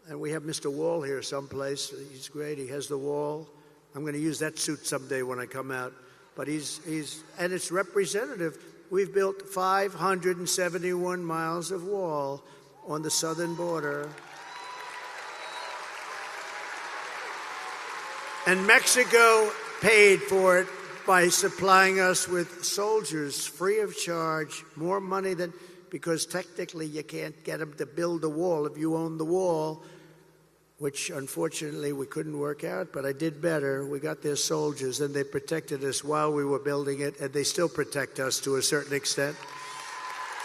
And we have Mr. Wall here someplace. He's great. He has the wall. I'm going to use that suit someday when I come out. But and it's representative. We've built 571 miles of wall on the southern border. And Mexico paid for it by supplying us with soldiers free of charge, more money than, because technically you can't get them to build a wall if you own the wall, which unfortunately we couldn't work out, but I did better. We got their soldiers and they protected us while we were building it, and they still protect us to a certain extent.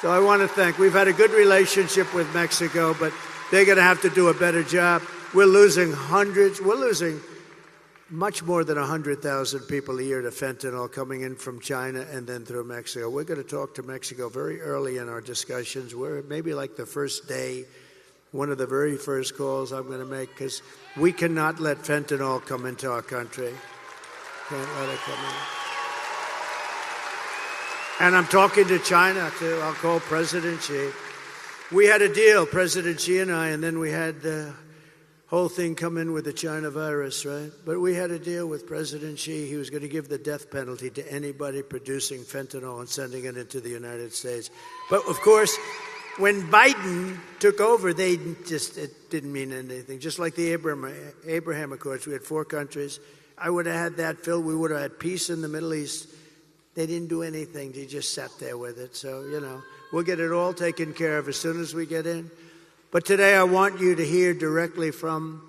So I want to thank, we've had a good relationship with Mexico, but they're going to have to do a better job. We're losing much more than 100,000 people a year to fentanyl coming in from China and then through Mexico. We're going to talk to Mexico very early in our discussions. We're maybe like the first day, one of the very first calls I'm going to make, because we cannot let fentanyl come into our country. Can't let it come in. And I'm talking to China, too. I'll call President Xi. We had a deal, President Xi and I, and then we had the whole thing come in with the China virus, right? But we had a deal with President Xi. He was going to give the death penalty to anybody producing fentanyl and sending it into the United States. But, of course, when Biden took over, it didn't mean anything. Just like the Abraham Accords, we had 4 countries. I would have had that filled. We would have had peace in the Middle East. They didn't do anything. They just sat there with it. So, you know, we'll get it all taken care of as soon as we get in. But today I want you to hear directly from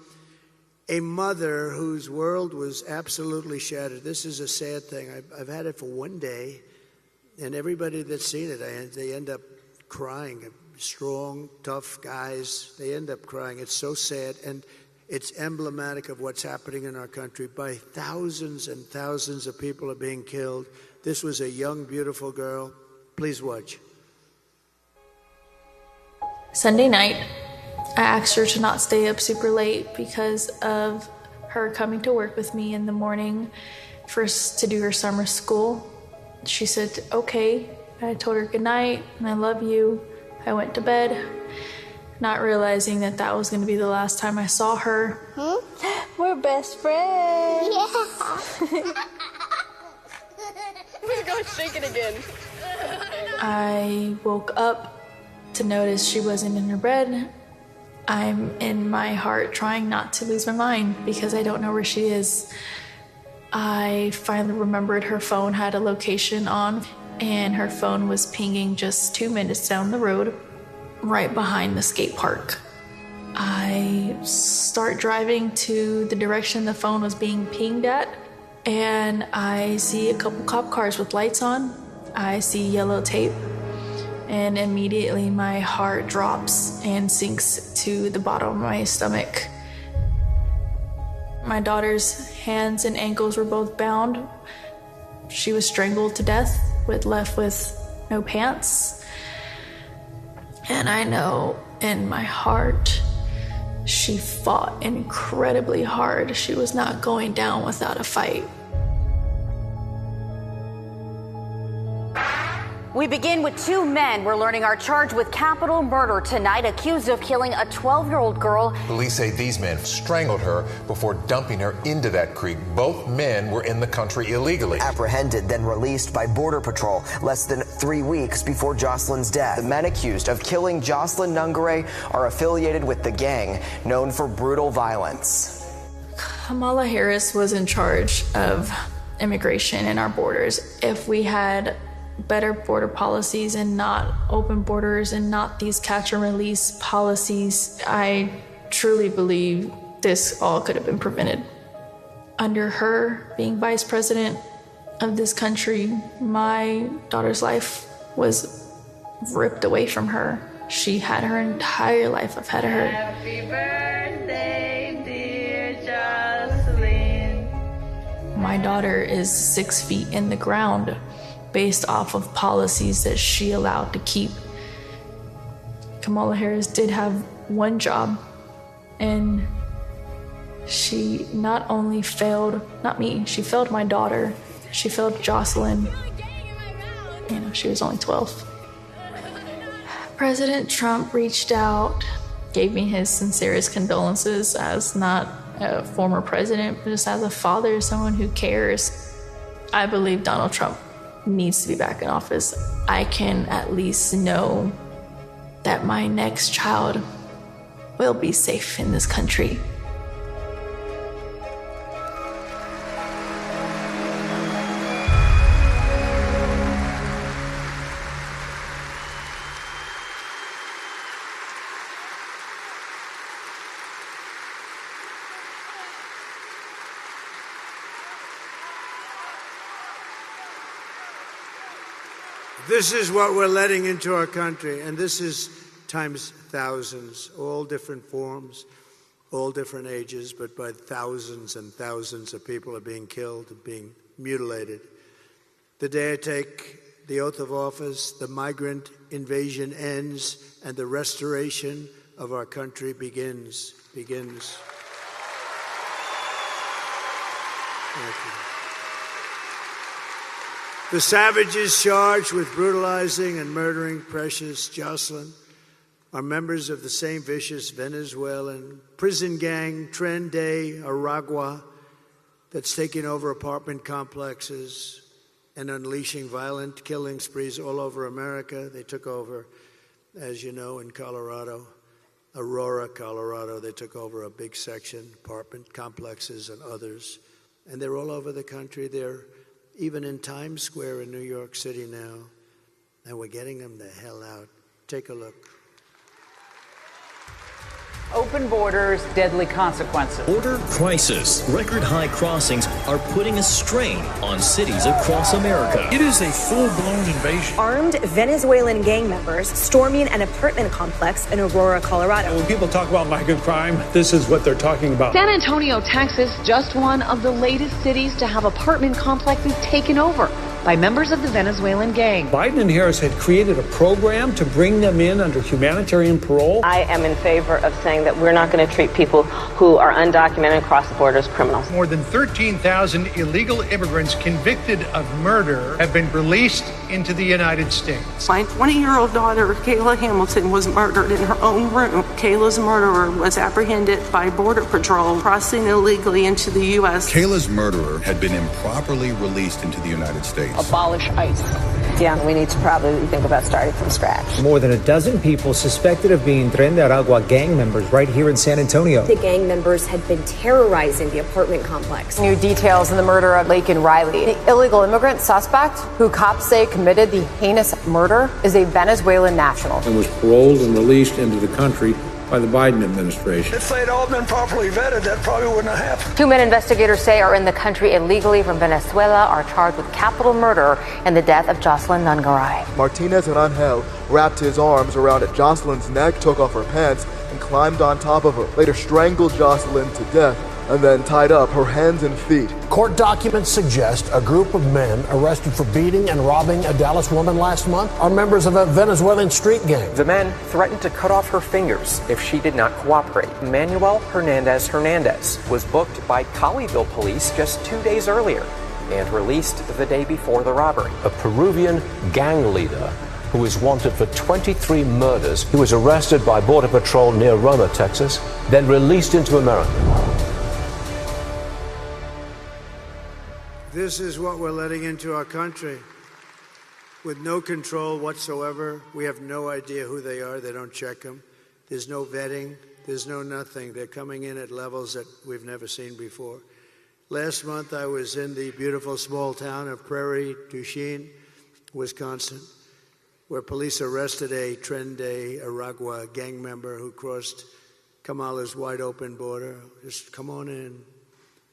a mother whose world was absolutely shattered. This is a sad thing. I've had it for one day, and everybody that's seen it, they end up crying. Strong, tough guys, they end up crying. It's so sad. And It's emblematic of what's happening in our country. By thousands and thousands of people are being killed. This was a young, beautiful girl. Please watch. Sunday night, I asked her to not stay up super late because of her coming to work with me in the morning to do her summer school. She said, okay. I told her good night and I love you. I went to bed, not realizing that that was going to be the last time I saw her. We're best friends. Yeah. We're going to shake it again. I woke up to notice she wasn't in her bed. I'm in my heart trying not to lose my mind because I don't know where she is. I finally remembered her phone had a location on, and her phone was pinging just 2 minutes down the road, right behind the skate park. I start driving to the direction the phone was being pinged at, and I see a couple cop cars with lights on. I see yellow tape, and immediately my heart drops and sinks to the bottom of my stomach. My daughter's hands and ankles were both bound. She was strangled to death, left with no pants. And I know in my heart, she fought incredibly hard. She was not going down without a fight. We begin with two men we're learning are charged with capital murder tonight, accused of killing a 12-year-old girl. Police say these men strangled her before dumping her into that creek. Both men were in the country illegally. Apprehended, then released by Border Patrol less than 3 weeks before Jocelyn's death. The men accused of killing Jocelyn Nungare are affiliated with the gang known for brutal violence. Kamala Harris was in charge of immigration and our borders. If we had better border policies and not open borders and not these catch and release policies, I truly believe this all could have been prevented. Under her being vice president of this country, my daughter's life was ripped away from her. She had her entire life ahead of her. Happy birthday, dear Jocelyn. My daughter is 6 feet in the ground based off of policies that she allowed to keep. Kamala Harris did have one job, and she not only failed, not me, she failed my daughter, she failed Jocelyn. You know, she was only 12. President Trump reached out, gave me his sincerest condolences as not a former president, but just as a father, someone who cares. I believe Donald Trump needs to be back in office. I can at least know that my next child will be safe in this country. This is what we're letting into our country, and this is times thousands, all different forms, all different ages, but by thousands and thousands of people are being killed and being mutilated. The day I take the oath of office, the migrant invasion ends and the restoration of our country begins. Thank you. The savages charged with brutalizing and murdering precious Jocelyn are members of the same vicious Venezuelan prison gang, Tren de Aragua, that's taking over apartment complexes and unleashing violent killing sprees all over America. They took over, as you know, in Colorado, Aurora, Colorado. They took over a big section, apartment complexes and others. And they're all over the country. They're even in Times Square in New York City now, and we're getting them the hell out. Take a look. Open borders, deadly consequences. Border crisis. Record high crossings are putting a strain on cities across America. It is a full-blown invasion. Armed Venezuelan gang members storming an apartment complex in Aurora, Colorado. When people talk about migrant crime, this is what they're talking about. San Antonio, Texas, just one of the latest cities to have apartment complexes taken over by members of the Venezuelan gang. Biden and Harris had created a program to bring them in under humanitarian parole. I am in favor of saying that we're not going to treat people who are undocumented across the border as criminals. More than 13,000 illegal immigrants convicted of murder have been released into the United States. My 20-year-old daughter, Kayla Hamilton, was murdered in her own room. Kayla's murderer was apprehended by Border Patrol crossing illegally into the U.S. Kayla's murderer had been improperly released into the United States. Abolish ICE. Yeah, we need to probably think about starting from scratch. More than a dozen people suspected of being Tren de Aragua gang members right here in San Antonio. The gang members had been terrorizing the apartment complex. New details in the murder of Laken Riley. The illegal immigrant suspect, who cops say committed the heinous murder, is a Venezuelan national. And was paroled and released into the country by the Biden administration. If they'd all been properly vetted, that probably wouldn't have happened. 2 men investigators say are in the country illegally from Venezuela are charged with capital murder in the death of Jocelyn Nungaray. Martinez and Angel wrapped his arms around Jocelyn's neck, took off her pants, and climbed on top of her. Later strangled Jocelyn to death and then tied up her hands and feet. Court documents suggest a group of men arrested for beating and robbing a Dallas woman last month are members of a Venezuelan street gang. The men threatened to cut off her fingers if she did not cooperate. Manuel Hernandez was booked by Colleyville police just 2 days earlier and released the day before the robbery. A Peruvian gang leader who is wanted for 23 murders. He was arrested by Border Patrol near Roma, Texas, then released into America. This is what we're letting into our country with no control whatsoever. We have no idea who they are. They don't check them. There's no vetting. There's no nothing. They're coming in at levels that we've never seen before. Last month, I was in the beautiful small town of Prairie du Chien, Wisconsin, where police arrested a Tren de Aragua gang member who crossed Kamala's wide open border. Just come on in.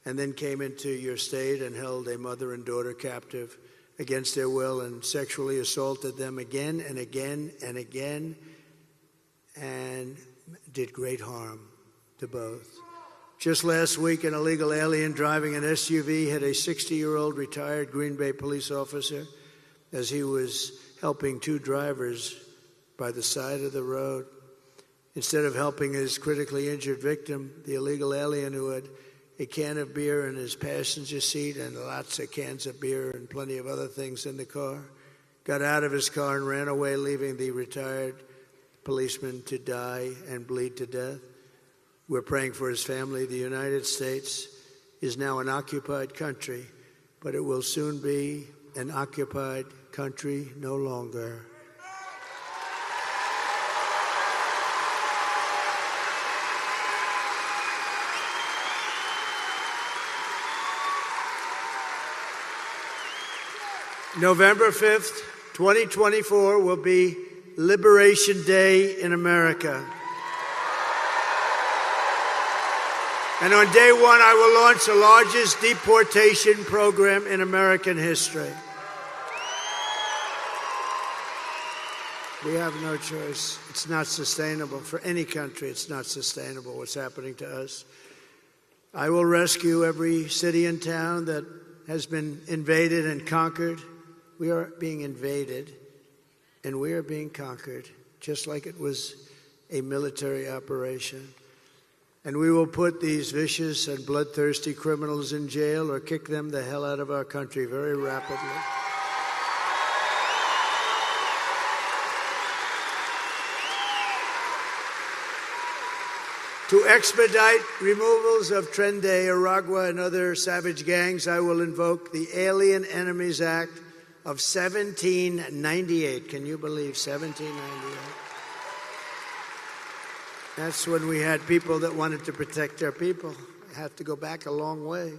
And then came into your state and held a mother and daughter captive against their will and sexually assaulted them again and again and again and did great harm to both. Just last week, an illegal alien driving an SUV hit a 60-year-old retired Green Bay police officer as he was helping two drivers by the side of the road. Instead of helping his critically injured victim, the illegal alien, who had a can of beer in his passenger seat and lots of cans of beer and plenty of other things in the car, got out of his car and ran away, leaving the retired policeman to die and bleed to death. We're praying for his family. The United States is now an occupied country, but it will soon be an occupied country no longer. November 5th, 2024 will be Liberation Day in America. And on day one, I will launch the largest deportation program in American history. We have no choice. It's not sustainable. For any country, it's not sustainable what's happening to us. I will rescue every city and town that has been invaded and conquered. We are being invaded, and we are being conquered, just like it was a military operation. And we will put these vicious and bloodthirsty criminals in jail or kick them the hell out of our country very rapidly. To expedite removals of Tren de Aragua and other savage gangs, I will invoke the Alien Enemies Act of 1798. Can you believe 1798? That's when we had people that wanted to protect their people. I have to go back a long way.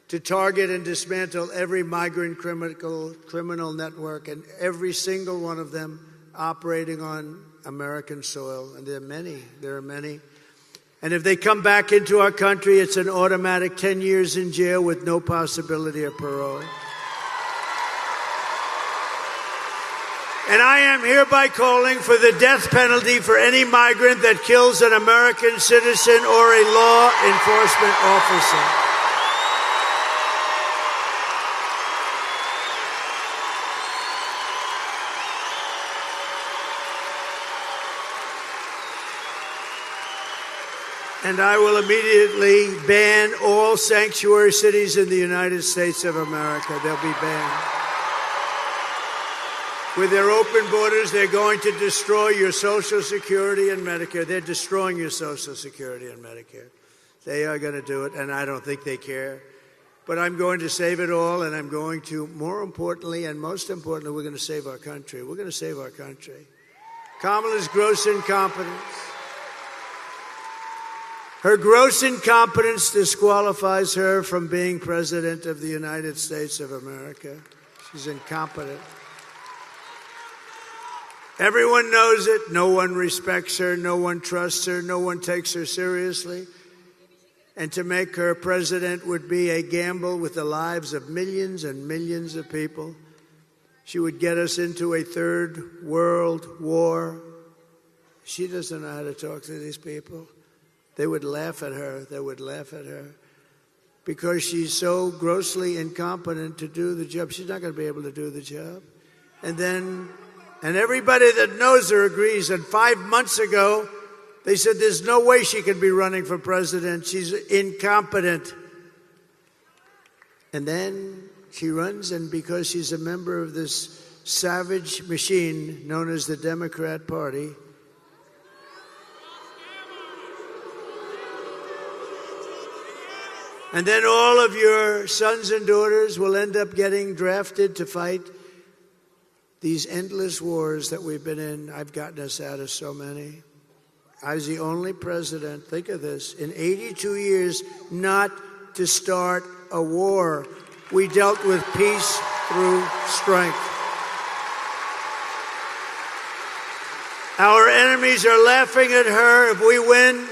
To target and dismantle every migrant criminal network, and every single one of them operating on American soil. And there are many. And if they come back into our country, it's an automatic 10 years in jail with no possibility of parole. And I am hereby calling for the death penalty for any migrant that kills an American citizen or a law enforcement officer. And I will immediately ban all sanctuary cities in the United States of America. They'll be banned. With their open borders, they're going to destroy your Social Security and Medicare. They're destroying your Social Security and Medicare. They are going to do it, and I don't think they care. But I'm going to save it all, and I'm going to, more importantly and most importantly, we're going to save our country. We're going to save our country. Kamala's gross incompetence. Her gross incompetence disqualifies her from being President of the United States of America. She's incompetent. Everyone knows it. No one respects her. No one trusts her. No one takes her seriously. And to make her president would be a gamble with the lives of millions and millions of people. She would get us into a third world war. She doesn't know how to talk to these people. They would laugh at her. They would laugh at her because she's so grossly incompetent to do the job. She's not going to be able to do the job. And everybody that knows her agrees that 5 months ago, they said there's no way she could be running for president. She's incompetent. And then she runs, and because she's a member of this savage machine known as the Democrat Party, and then all of your sons and daughters will end up getting drafted to fight these endless wars that we've been in. I've gotten us out of so many. I was the only president, think of this, in 82 years not to start a war. We dealt with peace through strength. Our enemies are laughing at her. If we win,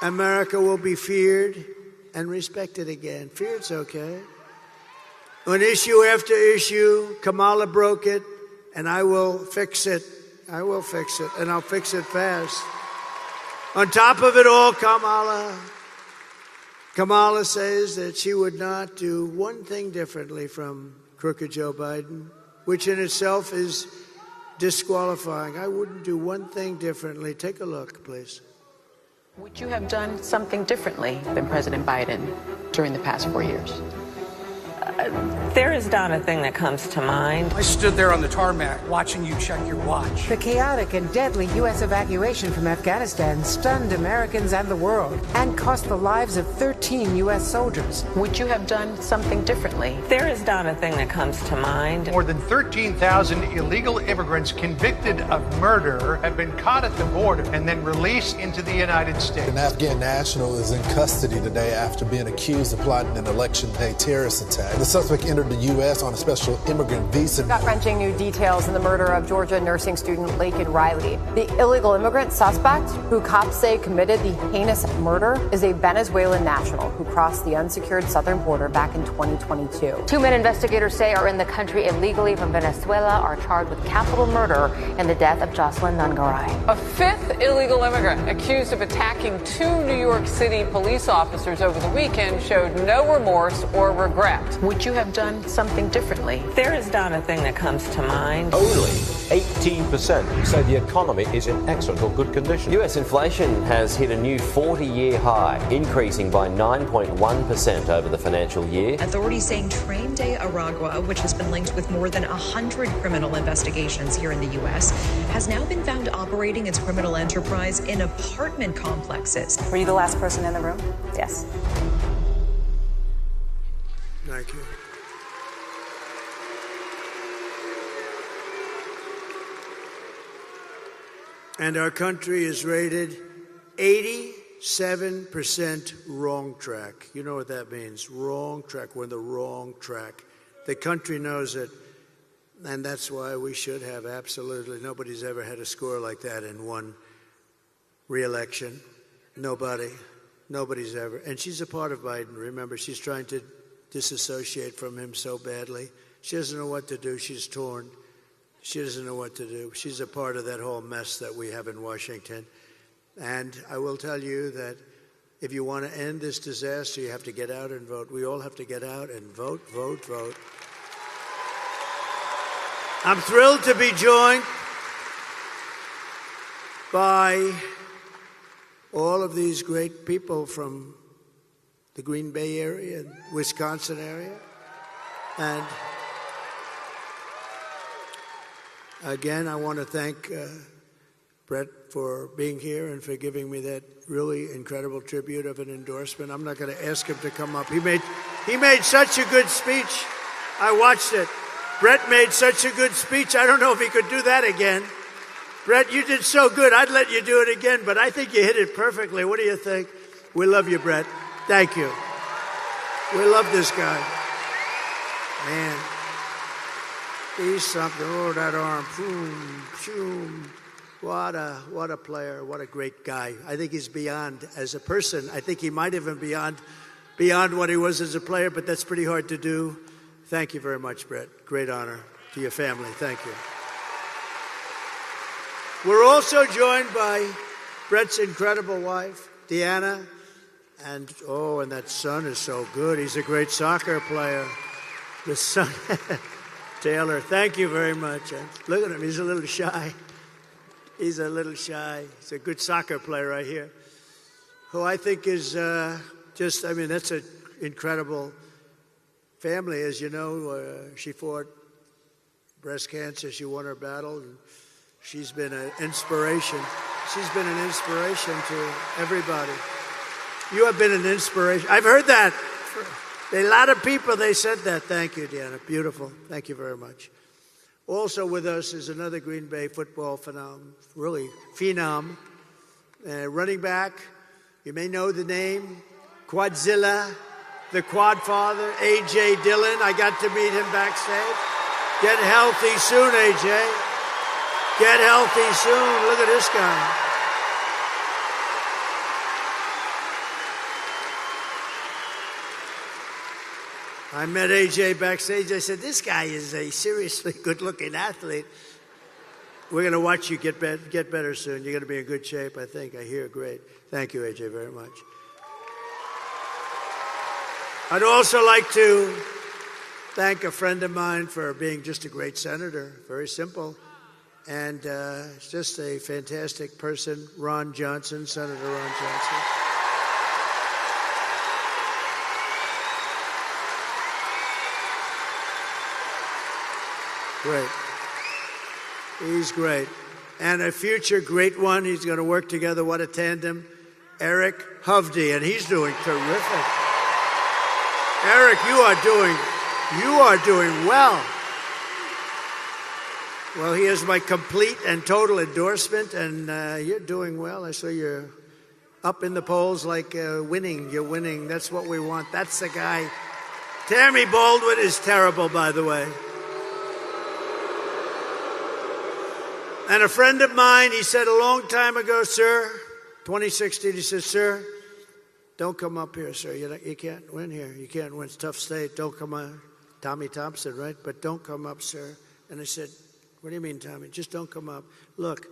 America will be feared and respected again. Feared's okay. On issue after issue, Kamala broke it, and I will fix it. I will fix it, and I'll fix it fast. On top of it all, Kamala says that she would not do one thing differently from crooked Joe Biden, which in itself is disqualifying. I wouldn't do one thing differently. Take a look, please. Would you have done something differently than President Biden during the past 4 years? There is not a thing that comes to mind. I stood there on the tarmac watching you check your watch. The chaotic and deadly U.S. evacuation from Afghanistan stunned Americans and the world and cost the lives of 13 U.S. soldiers. Would you have done something differently? There is not a thing that comes to mind. More than 13,000 illegal immigrants convicted of murder have been caught at the border and then released into the United States. An Afghan national is in custody today after being accused of plotting an election day terrorist attack. The suspect entered the U.S. on a special immigrant visa. Gut-wrenching new details in the murder of Georgia nursing student Laken Riley. The illegal immigrant suspect, who cops say committed the heinous murder, is a Venezuelan national who crossed the unsecured southern border back in 2022. 2 men investigators say are in the country illegally from Venezuela are charged with capital murder in the death of Jocelyn Nungaray. A 5th illegal immigrant accused of attacking 2 New York City police officers over the weekend showed no remorse or regret. Would you have done something differently? There is not a thing that comes to mind. Only 18% say the economy is in excellent or good condition. US inflation has hit a new 40-year high, increasing by 9.1% over the financial year. Authorities saying Train de Aragua, which has been linked with more than 100 criminal investigations here in the U.S., has now been found operating its criminal enterprise in apartment complexes. Were you the last person in the room? Yes. Thank you. And our country is rated 87% wrong track. You know what that means? Wrong track. We're on the wrong track. The country knows it. And that's why we should have absolutely, nobody's ever had a score like that in one re-election. Nobody's ever. And she's a part of Biden. Remember, she's trying to disassociate from him so badly. She doesn't know what to do. She's torn. She doesn't know what to do. She's a part of that whole mess that we have in Washington. And I will tell you that if you want to end this disaster, you have to get out and vote. We all have to get out and vote, vote, vote. I'm thrilled to be joined by all of these great people from the Green Bay area and Wisconsin area. And again, I want to thank Brett for being here and for giving me that really incredible tribute of an endorsement. I'm not going to ask him to come up. He made such a good speech. I watched it. Brett made such a good speech. I don't know if he could do that again. Brett, you did so good. I'd let you do it again, but I think you hit it perfectly. What do you think? We love you, Brett. Thank you. We love this guy. Man, he's something. Oh, that arm. Boom, boom. What a player. What a great guy. I think he's beyond as a person. I think he might even beyond what he was as a player, but that's pretty hard to do. Thank you very much, Brett. Great honor to your family. Thank you. We're also joined by Brett's incredible wife, Deanna, and that son is so good. He's a great soccer player. The son, Taylor, thank you very much. And look at him, he's a little shy. He's a little shy. He's a good soccer player right here, who I think is that's an incredible family. As you know, she fought breast cancer. She won her battle. And she's been an inspiration. She's been an inspiration to everybody. You have been an inspiration. I've heard that. A lot of people, they said that. Thank you, Deanna. Beautiful. Thank you very much. Also with us is another Green Bay football phenom, running back. You may know the name, Quadzilla, the Quad Father, A.J. Dillon. I got to meet him backstage. Get healthy soon, A.J. Get healthy soon. Look at this guy. I met A.J. backstage. I said, this guy is a seriously good-looking athlete. We're going to watch you get better soon. You're going to be in good shape, I think. I hear great. Thank you, A.J., very much. I'd also like to thank a friend of mine for being just a great senator. Very simple. And just a fantastic person, Ron Johnson, Senator Ron Johnson. Great. He's great. And a future great one. He's going to work together. What a tandem. Eric Hovde, and he's doing terrific. Eric, you are doing well. Well, he has my complete and total endorsement, and you're doing well. I saw you're up in the polls like winning. You're winning. That's what we want. That's the guy. Tammy Baldwin is terrible, by the way. And a friend of mine, he said a long time ago, sir, 2016, he said, sir, don't come up here, sir. You can't win here. You can't win. It's a tough state. Don't come up. Tommy Thompson, right? But don't come up, sir. And I said, what do you mean, Tommy? Just don't come up. Look,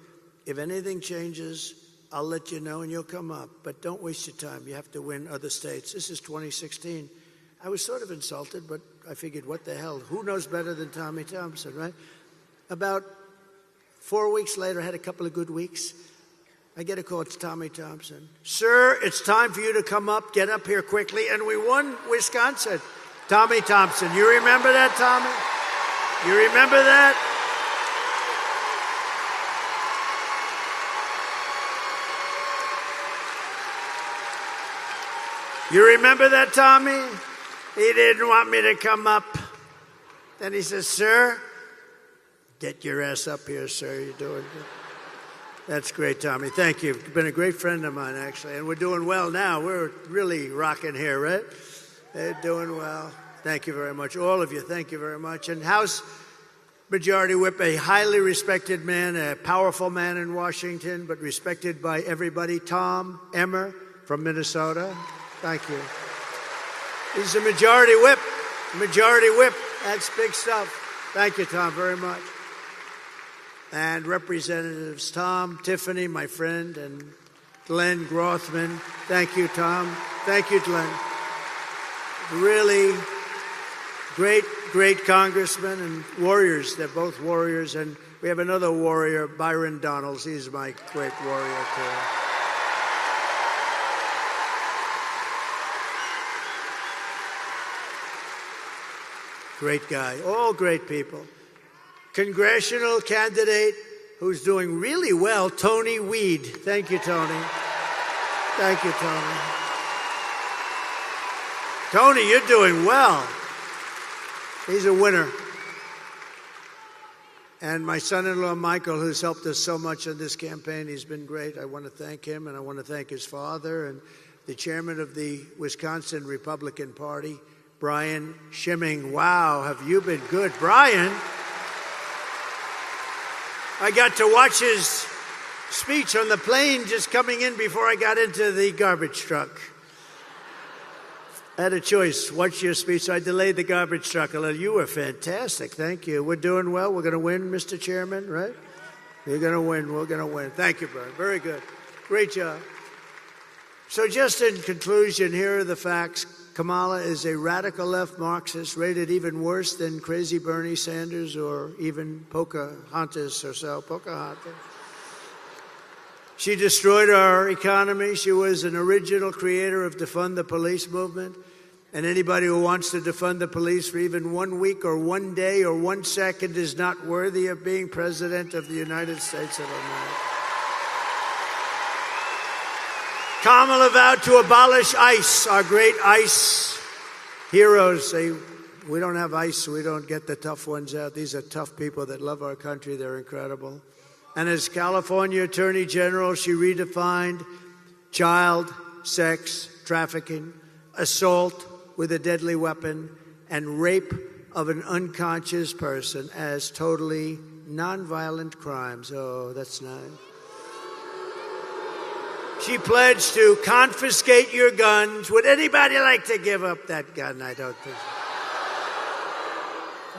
if anything changes, I'll let you know and you'll come up. But don't waste your time. You have to win other states. This is 2016. I was sort of insulted, but I figured, what the hell? Who knows better than Tommy Thompson, right? About 4 weeks later, I had a couple of good weeks. I get a call. It's Tommy Thompson. Sir, it's time for you to come up. Get up here quickly. And we won Wisconsin. Tommy Thompson. You remember that, Tommy? You remember that? You remember that, Tommy? He didn't want me to come up. Then he says, sir, get your ass up here, sir. You're doing good. That's great, Tommy. Thank you. You've been a great friend of mine, actually. And we're doing well now. We're really rocking here, right? They're doing well. Thank you very much. All of you, thank you very much. And how's Majority Whip, a highly respected man, a powerful man in Washington, but respected by everybody, Tom Emmer from Minnesota. Thank you. He's a Majority Whip. Majority Whip. That's big stuff. Thank you, Tom, very much. And Representatives Tom, Tiffany, my friend, and Glenn Grothman. Thank you, Tom. Thank you, Glenn. Really great congressmen and warriors. They're both warriors. And we have another warrior, Byron Donalds. He's my great warrior, too. Great guy. All great people. Congressional candidate who's doing really well, Tony Weed. Thank you, Tony. Thank you, Tony. Tony, you're doing well. He's a winner. And my son-in-law, Michael, who's helped us so much in this campaign, he's been great. I want to thank him, and I want to thank his father and the chairman of the Wisconsin Republican Party, Brian Schimming. Wow, have you been good. Brian, I got to watch his speech on the plane just coming in before I got into the garbage truck. I had a choice. Watch your speech. So I delayed the garbage truck a little. You were fantastic. Thank you. We're doing well. We're going to win, Mr. Chairman, right? You're going to win. We're going to win. Thank you, Brian. Very good. Great job. So just in conclusion, here are the facts. Kamala is a radical left Marxist, rated even worse than crazy Bernie Sanders or even Pocahontas herself. Pocahontas. She destroyed our economy. She was an original creator of Defund the Police movement. And anybody who wants to defund the police for even 1 week or 1 day or 1 second is not worthy of being president of the United States of America. Kamala vowed to abolish ICE, our great ICE heroes. We don't have ICE, so we don't get the tough ones out. These are tough people that love our country. They're incredible. And as California Attorney General, she redefined child sex trafficking, assault with a deadly weapon, and rape of an unconscious person as totally nonviolent crimes. Oh, that's nice. She pledged to confiscate your guns. Would anybody like to give up that gun? I don't think so.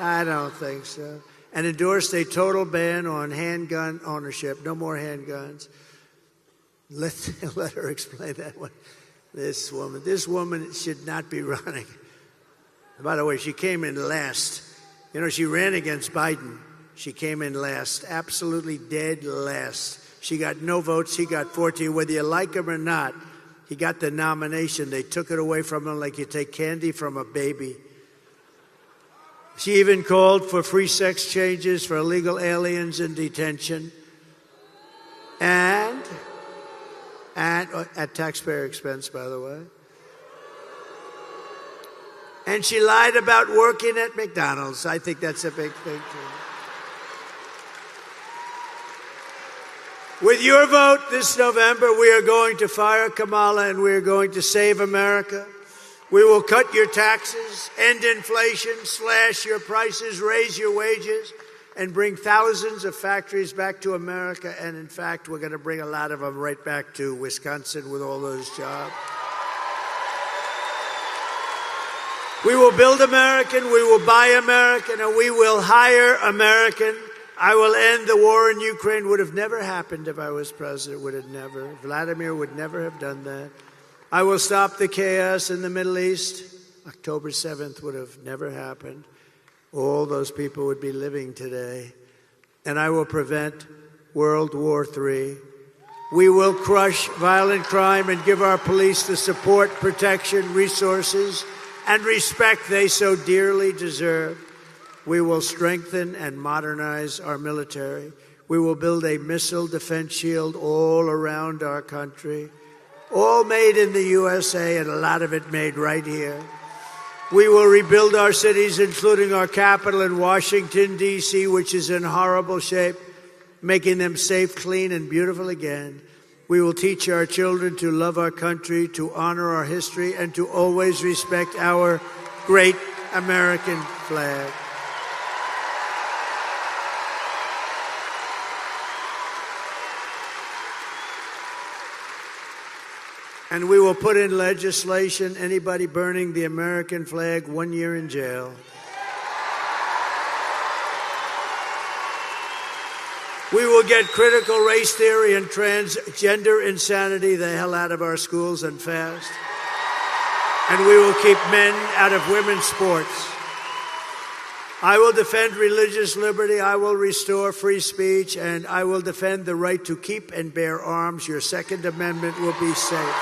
I don't think so. And endorsed a total ban on handgun ownership. No more handguns. Let her explain that one. This woman should not be running. And by the way, she came in last. You know, she ran against Biden. She came in last, absolutely dead last. She got no votes. He got 14. Whether you like him or not, he got the nomination. They took it away from him like you take candy from a baby. She even called for free sex changes for illegal aliens in detention. And at taxpayer expense, by the way. And she lied about working at McDonald's. I think that's a big thing, too. With your vote this November, we are going to fire Kamala and we are going to save America. We will cut your taxes, end inflation, slash your prices, raise your wages, and bring thousands of factories back to America. And in fact, we're going to bring a lot of them right back to Wisconsin with all those jobs. We will build American, we will buy American, and we will hire American. I will end the war in Ukraine. Would have never happened if I was president. Would have never. Vladimir would never have done that. I will stop the chaos in the Middle East. October 7th would have never happened. All those people would be living today. And I will prevent World War III. We will crush violent crime and give our police the support, protection, resources, and respect they so dearly deserve. We will strengthen and modernize our military. We will build a missile defense shield all around our country. All made in the USA, and a lot of it made right here. We will rebuild our cities, including our capital in Washington, D.C., which is in horrible shape, making them safe, clean, and beautiful again. We will teach our children to love our country, to honor our history, and to always respect our great American flag. And we will put in legislation anybody burning the American flag 1 year in jail. We will get critical race theory and transgender insanity the hell out of our schools and fast. And we will keep men out of women's sports. I will defend religious liberty, I will restore free speech, and I will defend the right to keep and bear arms. Your Second Amendment will be safe.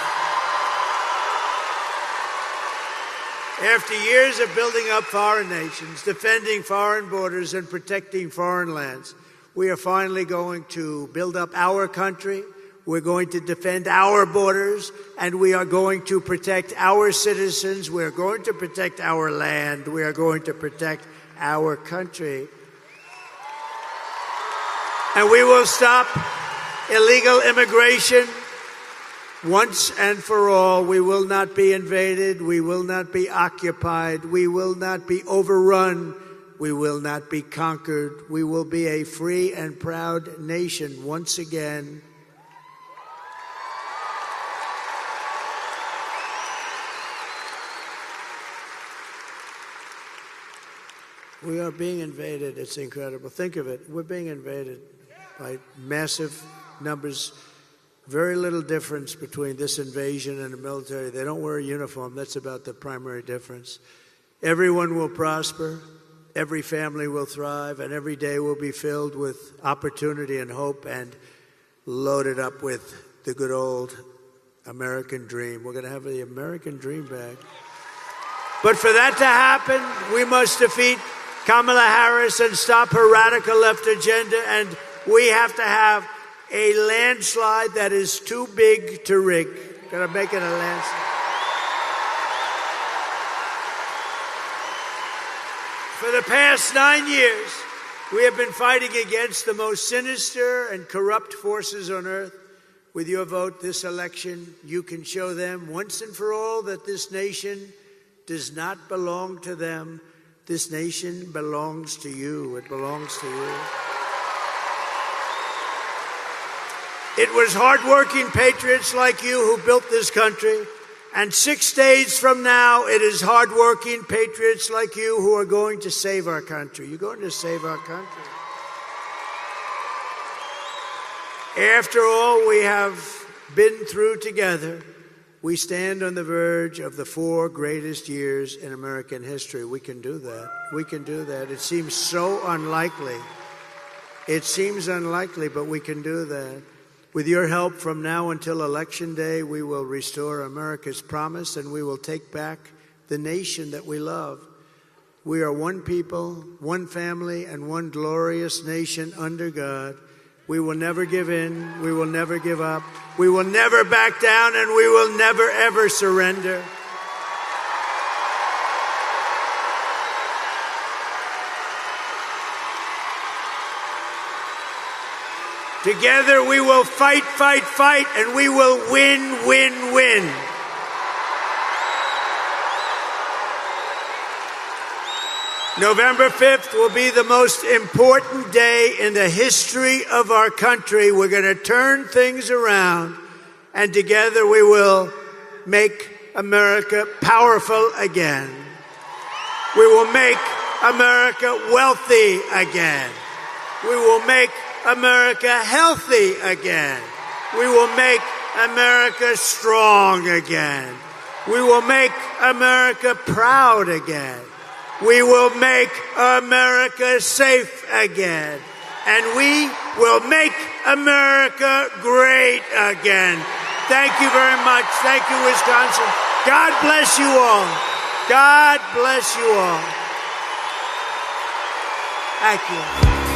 After years of building up foreign nations, defending foreign borders, and protecting foreign lands, we are finally going to build up our country. We're going to defend our borders, and we are going to protect our citizens. We're going to protect our land. We are going to protect our country. And we will stop illegal immigration once and for all. We will not be invaded. We will not be occupied. We will not be overrun. We will not be conquered. We will be a free and proud nation once again. We are being invaded. It's incredible. Think of it. We're being invaded by massive numbers. Very little difference between this invasion and the military. They don't wear a uniform. That's about the primary difference. Everyone will prosper. Every family will thrive. And every day will be filled with opportunity and hope and loaded up with the good old American dream. We're going to have the American dream back. But for that to happen, we must defeat Kamala Harris and stop her radical left agenda, and we have to have a landslide that is too big to rig. Gonna make it a landslide. For the past 9 years, we have been fighting against the most sinister and corrupt forces on earth. With your vote this election, you can show them once and for all that this nation does not belong to them. This nation belongs to you. It belongs to you. It was hardworking patriots like you who built this country. And 6 days from now, it is hardworking patriots like you who are going to save our country. You're going to save our country. After all we have been through together, we stand on the verge of the 4 greatest years in American history. We can do that. We can do that. It seems so unlikely. It seems unlikely, but we can do that. With your help from now until Election Day, we will restore America's promise and we will take back the nation that we love. We are one people, one family, and one glorious nation under God. We will never give in. We will never give up. We will never back down, and we will never, ever surrender. Together we will fight, fight, fight, and we will win, win, win. November 5th will be the most important day in the history of our country. We're going to turn things around, and together we will make America powerful again. We will make America wealthy again. We will make America healthy again. We will make America strong again. We will make America proud again. We will make America safe again. And we will make America great again. Thank you very much. Thank you, Wisconsin. God bless you all. God bless you all. Thank you.